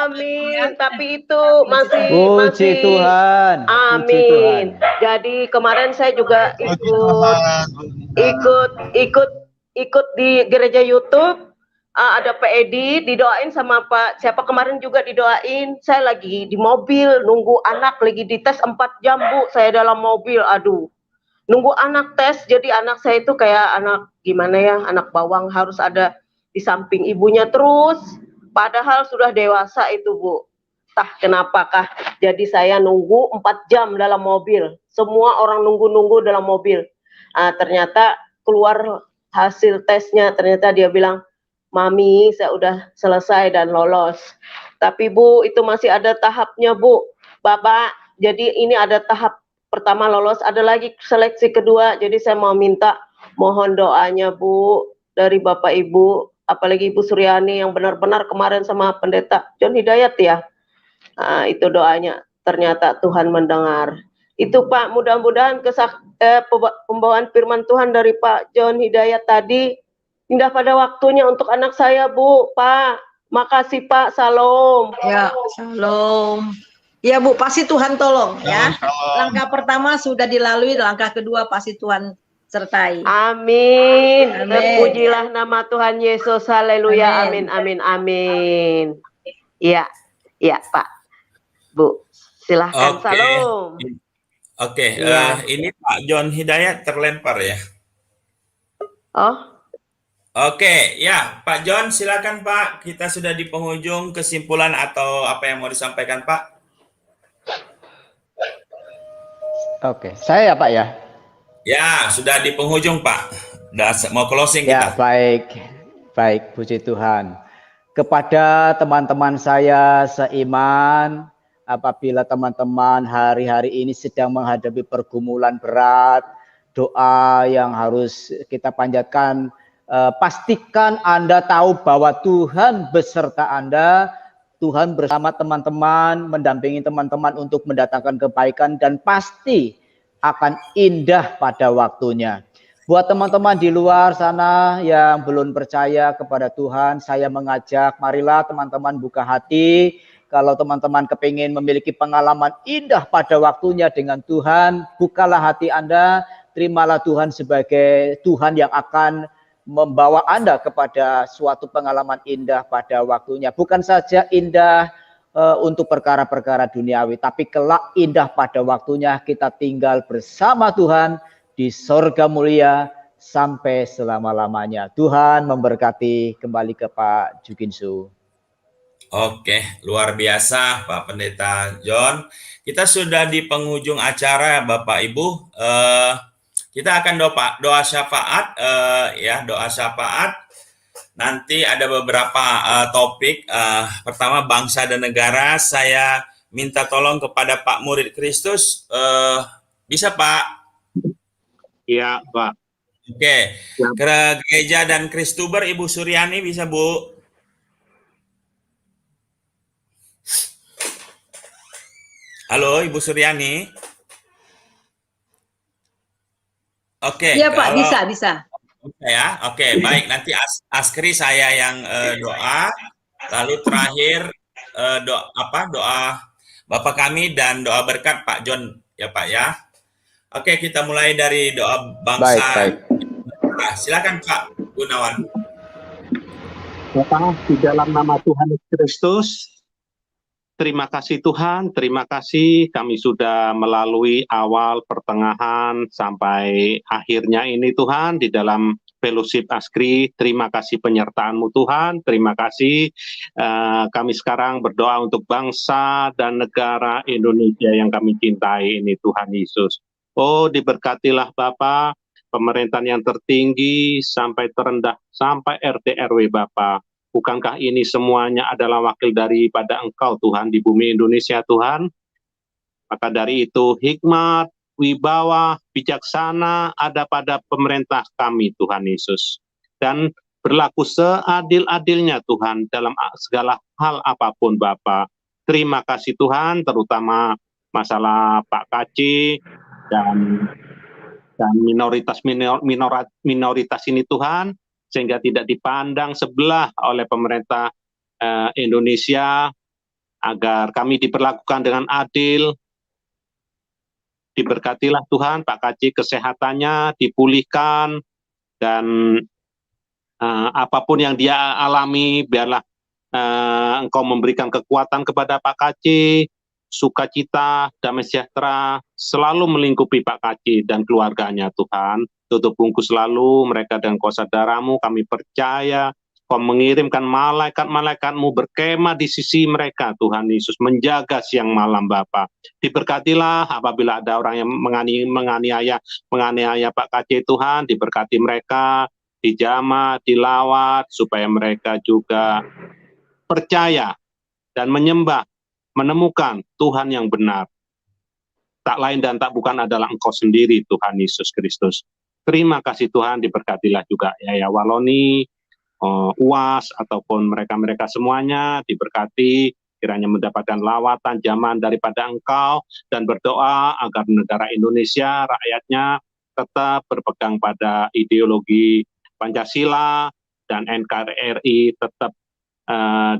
Amin. Tapi itu masih Puji Tuhan. Puji Amin. Tuhan. Jadi kemarin saya juga Puji Tuhan, Bu Nina. ikut di gereja YouTube. Ada Pak Edi didoain sama Pak siapa kemarin juga didoain. Saya lagi di mobil nunggu anak lagi dites 4 jam, Bu. Saya dalam mobil, aduh. Nunggu anak tes, jadi anak saya itu kayak anak gimana ya, anak bawang harus ada di samping ibunya terus. Padahal sudah dewasa itu, Bu. Tah, kenapakah? Jadi saya nunggu 4 jam dalam mobil. Semua orang nunggu-nunggu dalam mobil. Ternyata keluar hasil tesnya, ternyata dia bilang, Mami, saya udah selesai dan lolos. Tapi Bu, itu masih ada tahapnya, Bu. Bapak, jadi ini ada tahap pertama lolos, ada lagi seleksi kedua. Jadi saya mau minta mohon doanya, Bu, dari Bapak Ibu, apalagi Ibu Suryani yang benar-benar kemarin sama Pendeta John Hidayat ya. Itu doanya. Ternyata Tuhan mendengar. Itu Pak, mudah-mudahan pembawaan firman Tuhan dari Pak John Hidayat tadi indah pada waktunya untuk anak saya, Bu. Pak, makasih Pak, salam. Ya, shalom. Ya Bu, pasti Tuhan tolong ya. Langkah pertama sudah dilalui, langkah kedua pasti Tuhan sertai. Amin. Amin. Terpujilah nama Tuhan Yesus. Haleluya. Amin, amin, amin. Iya, iya Pak. Bu, silahkan. Oke. Salam. Oke, Iya. ini Pak John Hidayat terlempar ya. Oh, Oke, ya Pak John silakan Pak. Kita sudah di penghujung kesimpulan atau apa yang mau disampaikan Pak? Oke, saya ya Pak ya. Ya, sudah di penghujung Pak. Udah mau closing Ya, kita. baik, puji Tuhan. Kepada teman-teman saya seiman, apabila teman-teman hari-hari ini sedang menghadapi pergumulan berat, doa yang harus kita panjatkan, pastikan Anda tahu bahwa Tuhan beserta Anda, Tuhan bersama teman-teman, mendampingi teman-teman untuk mendatangkan kebaikan dan pasti akan indah pada waktunya. Buat teman-teman di luar sana yang belum percaya kepada Tuhan, saya mengajak, marilah teman-teman buka hati. Kalau teman-teman kepingin memiliki pengalaman indah pada waktunya dengan Tuhan, bukalah hati Anda, terimalah Tuhan sebagai Tuhan yang akan membawa Anda kepada suatu pengalaman indah pada waktunya. Bukan saja indah untuk perkara-perkara duniawi, tapi kelak indah pada waktunya kita tinggal bersama Tuhan di sorga mulia sampai selama-lamanya. Tuhan memberkati. Kembali ke Pak Jukinsu. Oke, luar biasa Pak Pendeta John. Kita sudah di penghujung acara Bapak Ibu. Kita akan doa syafaat, doa syafaat. Nanti ada beberapa topik. Pertama bangsa dan negara. Saya minta tolong kepada Pak Murid Kristus. Bisa Pak? Iya Pak. Oke. Ke gereja dan Kristuber Ibu Suryani bisa Bu? Halo Ibu Suryani. Oke. Iya Pak, bisa. Ya, oke, baik. Nanti Askri saya yang doa, lalu terakhir doa Bapak kami dan doa berkat Pak John ya Pak ya. Oke, kita mulai dari doa bangsa. Baik. Silakan Pak Gunawan. Bapak, di dalam nama Tuhan Yesus Kristus, terima kasih Tuhan, terima kasih kami sudah melalui awal, pertengahan, sampai akhirnya ini Tuhan di dalam fellowship Askri. Terima kasih penyertaan-Mu Tuhan, terima kasih kami sekarang berdoa untuk bangsa dan negara Indonesia yang kami cintai ini Tuhan Yesus. Oh diberkatilah Bapak, pemerintahan yang tertinggi sampai terendah, sampai RT RW Bapak. Bukankah ini semuanya adalah wakil daripada Engkau Tuhan di bumi Indonesia Tuhan? Maka dari itu hikmat, wibawa, bijaksana ada pada pemerintah kami Tuhan Yesus. Dan berlaku seadil-adilnya Tuhan dalam segala hal apapun Bapa. Terima kasih Tuhan, terutama masalah Pak KC dan minoritas ini Tuhan, sehingga tidak dipandang sebelah oleh pemerintah Indonesia, agar kami diperlakukan dengan adil. Diberkatilah Tuhan Pak KC kesehatannya, dipulihkan, dan apapun yang dia alami, biarlah Engkau memberikan kekuatan kepada Pak KC, sukacita, damai sejahtera selalu melingkupi Pak KC dan keluarganya Tuhan. Tutup bungkus selalu mereka dengan kuasa darah-Mu. Kami percaya Kau mengirimkan malaikat-malaikat-Mu berkemah di sisi mereka Tuhan Yesus, menjaga siang malam Bapa. Diberkatilah apabila ada orang yang menganiaya Pak KC Tuhan, diberkati mereka, dijamah, dilawat, supaya mereka juga percaya dan menyembah, menemukan Tuhan yang benar. Tak lain dan tak bukan adalah Engkau sendiri Tuhan Yesus Kristus. Terima kasih Tuhan, diberkatilah juga Yaya Waloni, UAS, ataupun mereka-mereka semuanya, diberkati, kiranya mendapatkan lawatan jaman daripada Engkau, dan berdoa agar negara Indonesia, rakyatnya tetap berpegang pada ideologi Pancasila, dan NKRI tetap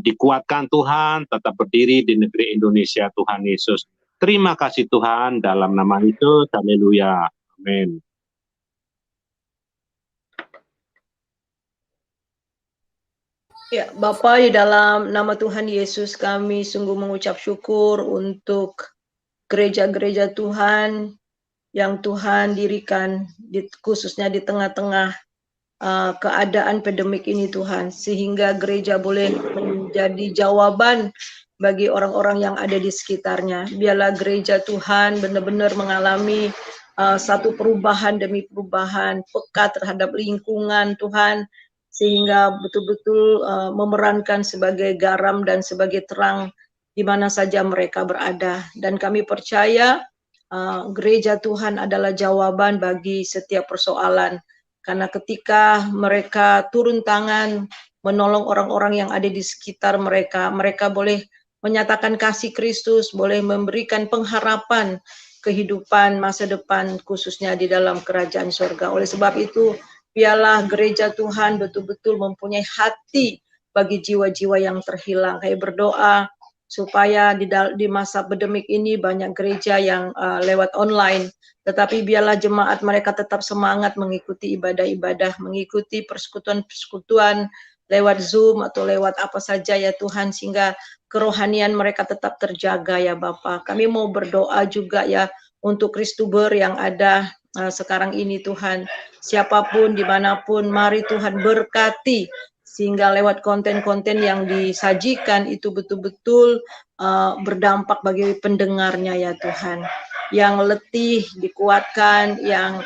dikuatkan Tuhan, tetap berdiri di negeri Indonesia Tuhan Yesus. Terima kasih Tuhan, dalam nama Yesus, haleluya, amin. Ya, Bapa, di dalam nama Tuhan Yesus kami sungguh mengucap syukur untuk gereja-gereja Tuhan yang Tuhan dirikan, khususnya di tengah-tengah keadaan pandemik ini Tuhan, sehingga gereja boleh menjadi jawaban bagi orang-orang yang ada di sekitarnya. Biarlah gereja Tuhan benar-benar mengalami satu perubahan demi perubahan, peka terhadap lingkungan Tuhan, sehingga betul-betul memerankan sebagai garam dan sebagai terang di mana saja mereka berada. Dan kami percaya gereja Tuhan adalah jawaban bagi setiap persoalan, karena ketika mereka turun tangan menolong orang-orang yang ada di sekitar mereka, mereka boleh menyatakan kasih Kristus, boleh memberikan pengharapan kehidupan masa depan, khususnya di dalam kerajaan surga. Oleh sebab itu, biarlah gereja Tuhan betul-betul mempunyai hati bagi jiwa-jiwa yang terhilang. Kami berdoa supaya di masa pandemik ini banyak gereja yang lewat online, tetapi biarlah jemaat mereka tetap semangat mengikuti ibadah-ibadah, mengikuti persekutuan-persekutuan lewat Zoom atau lewat apa saja ya Tuhan, sehingga kerohanian mereka tetap terjaga ya Bapa. Kami mau berdoa juga ya untuk Kristuber yang ada sekarang ini Tuhan, siapapun dimanapun, mari Tuhan berkati sehingga lewat konten-konten yang disajikan itu betul-betul berdampak bagi pendengarnya ya Tuhan. Yang letih dikuatkan, yang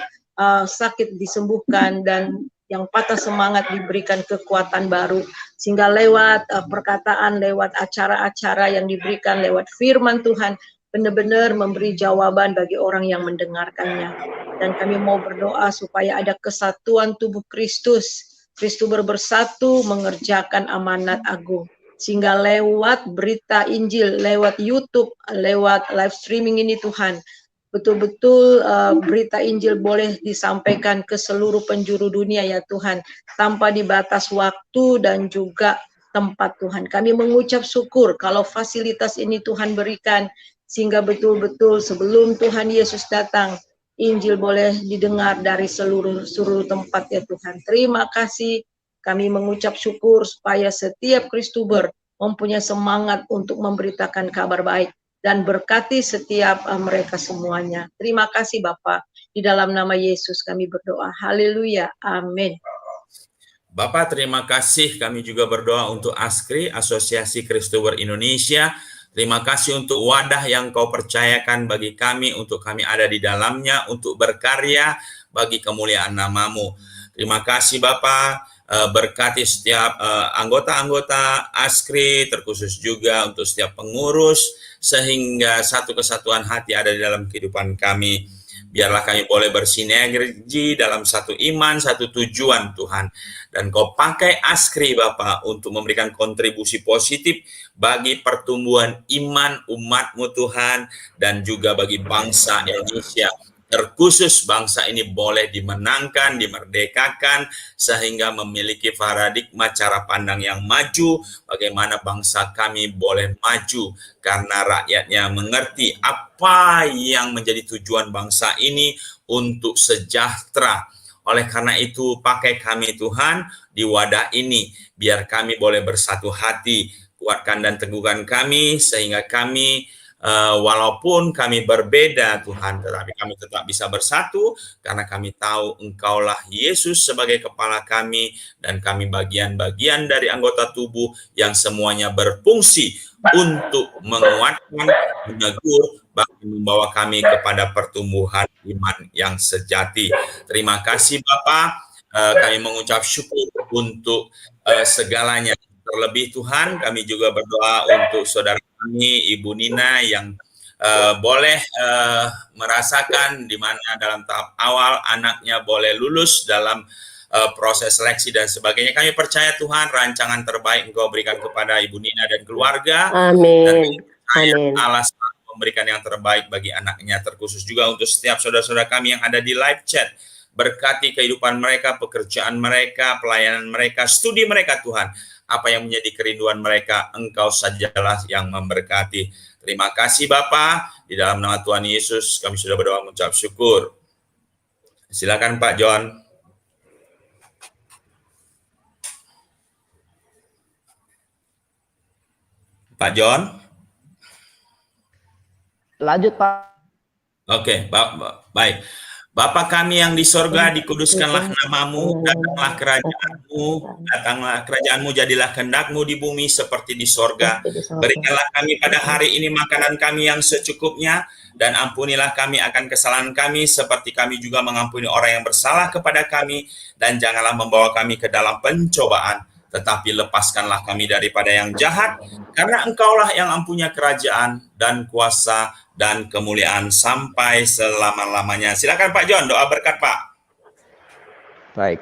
sakit disembuhkan, dan yang patah semangat diberikan kekuatan baru, sehingga lewat perkataan, lewat acara-acara yang diberikan, lewat firman Tuhan, benar-benar memberi jawaban bagi orang yang mendengarkannya. Dan kami mau berdoa supaya ada kesatuan tubuh Kristus bersatu mengerjakan amanat agung, sehingga lewat berita Injil, lewat YouTube, lewat live streaming ini Tuhan, betul-betul berita Injil boleh disampaikan ke seluruh penjuru dunia ya Tuhan, tanpa dibatas waktu dan juga tempat Tuhan. Kami mengucap syukur kalau fasilitas ini Tuhan berikan, sehingga betul-betul sebelum Tuhan Yesus datang, Injil boleh didengar dari seluruh tempat ya Tuhan. Terima kasih, kami mengucap syukur supaya setiap Kristuber mempunyai semangat untuk memberitakan kabar baik, dan berkati setiap mereka semuanya. Terima kasih Bapa, di dalam nama Yesus kami berdoa. Haleluya, amin. Bapak, terima kasih. Kami juga berdoa untuk ASKRI, Asosiasi Kristuber Indonesia. Terima kasih untuk wadah yang Kau percayakan bagi kami, untuk kami ada di dalamnya, untuk berkarya bagi kemuliaan nama-Mu. Terima kasih Bapak, berkati setiap anggota-anggota ASKRI, terkhusus juga untuk setiap pengurus, sehingga satu kesatuan hati ada di dalam kehidupan kami. Biarlah kami boleh bersinergi dalam satu iman, satu tujuan Tuhan. Dan Kau pakai ASKRI Bapak untuk memberikan kontribusi positif bagi pertumbuhan iman umat-Mu Tuhan, dan juga bagi bangsa Indonesia. Terkhusus bangsa ini boleh dimenangkan, dimerdekakan, sehingga memiliki paradigma cara pandang yang maju, bagaimana bangsa kami boleh maju, karena rakyatnya mengerti apa yang menjadi tujuan bangsa ini untuk sejahtera. Oleh karena itu, pakai kami Tuhan di wadah ini, biar kami boleh bersatu hati, kuatkan dan teguhkan kami, sehingga kami walaupun kami berbeda Tuhan, tetapi kami tetap bisa bersatu, karena kami tahu Engkaulah Yesus sebagai kepala kami, dan kami bagian-bagian dari anggota tubuh yang semuanya berfungsi untuk menguatkan, menegur, bahkan membawa kami kepada pertumbuhan iman yang sejati. Terima kasih Bapak, kami mengucap syukur untuk segalanya. Terlebih Tuhan, kami juga berdoa untuk saudara kami, Ibu Nina, yang boleh merasakan di mana dalam tahap awal anaknya boleh lulus dalam proses seleksi dan sebagainya. Kami percaya Tuhan, rancangan terbaik Engkau berikan kepada Ibu Nina dan keluarga. Amin. Dan percaya Amin. Allah selalu memberikan yang terbaik bagi anaknya, terkhusus juga untuk setiap saudara-saudara kami yang ada di live chat. Berkati kehidupan mereka, pekerjaan mereka, pelayanan mereka, studi mereka Tuhan. Apa yang menjadi kerinduan mereka, Engkau sajalah yang memberkati. Terima kasih Bapa, di dalam nama Tuhan Yesus kami sudah berdoa mengucap syukur. Silakan Pak John. Pak John. Lanjut Pak. Oke, baik. Bapa kami yang di sorga, dikuduskanlah namamu, datanglah kerajaanmu, jadilah kehendak-Mu di bumi seperti di sorga. Berikanlah kami pada hari ini makanan kami yang secukupnya, dan ampunilah kami akan kesalahan kami, seperti kami juga mengampuni orang yang bersalah kepada kami, dan janganlah membawa kami ke dalam pencobaan, tetapi lepaskanlah kami daripada yang jahat, karena Engkaulah yang mempunyai kerajaan dan kuasa dan kemuliaan sampai selama-lamanya. Silakan Pak John, doa berkat Pak. Baik.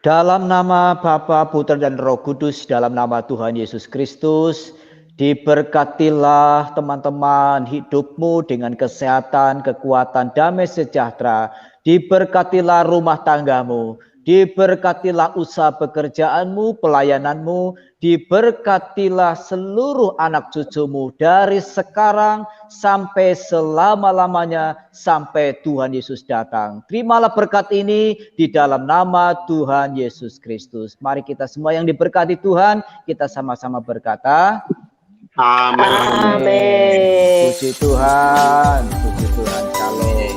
Dalam nama Bapa, Putra dan Roh Kudus, dalam nama Tuhan Yesus Kristus, diberkatilah teman-teman hidupmu dengan kesehatan, kekuatan, damai sejahtera. Diberkatilah rumah tanggamu. Diberkatilah usaha pekerjaanmu, pelayananmu, diberkatilah seluruh anak cucumu dari sekarang sampai selama-lamanya, sampai Tuhan Yesus datang. Terimalah berkat ini di dalam nama Tuhan Yesus Kristus. Mari kita semua yang diberkati Tuhan, kita sama-sama berkata, Amin. Puji Tuhan, puji Tuhan. Shalom.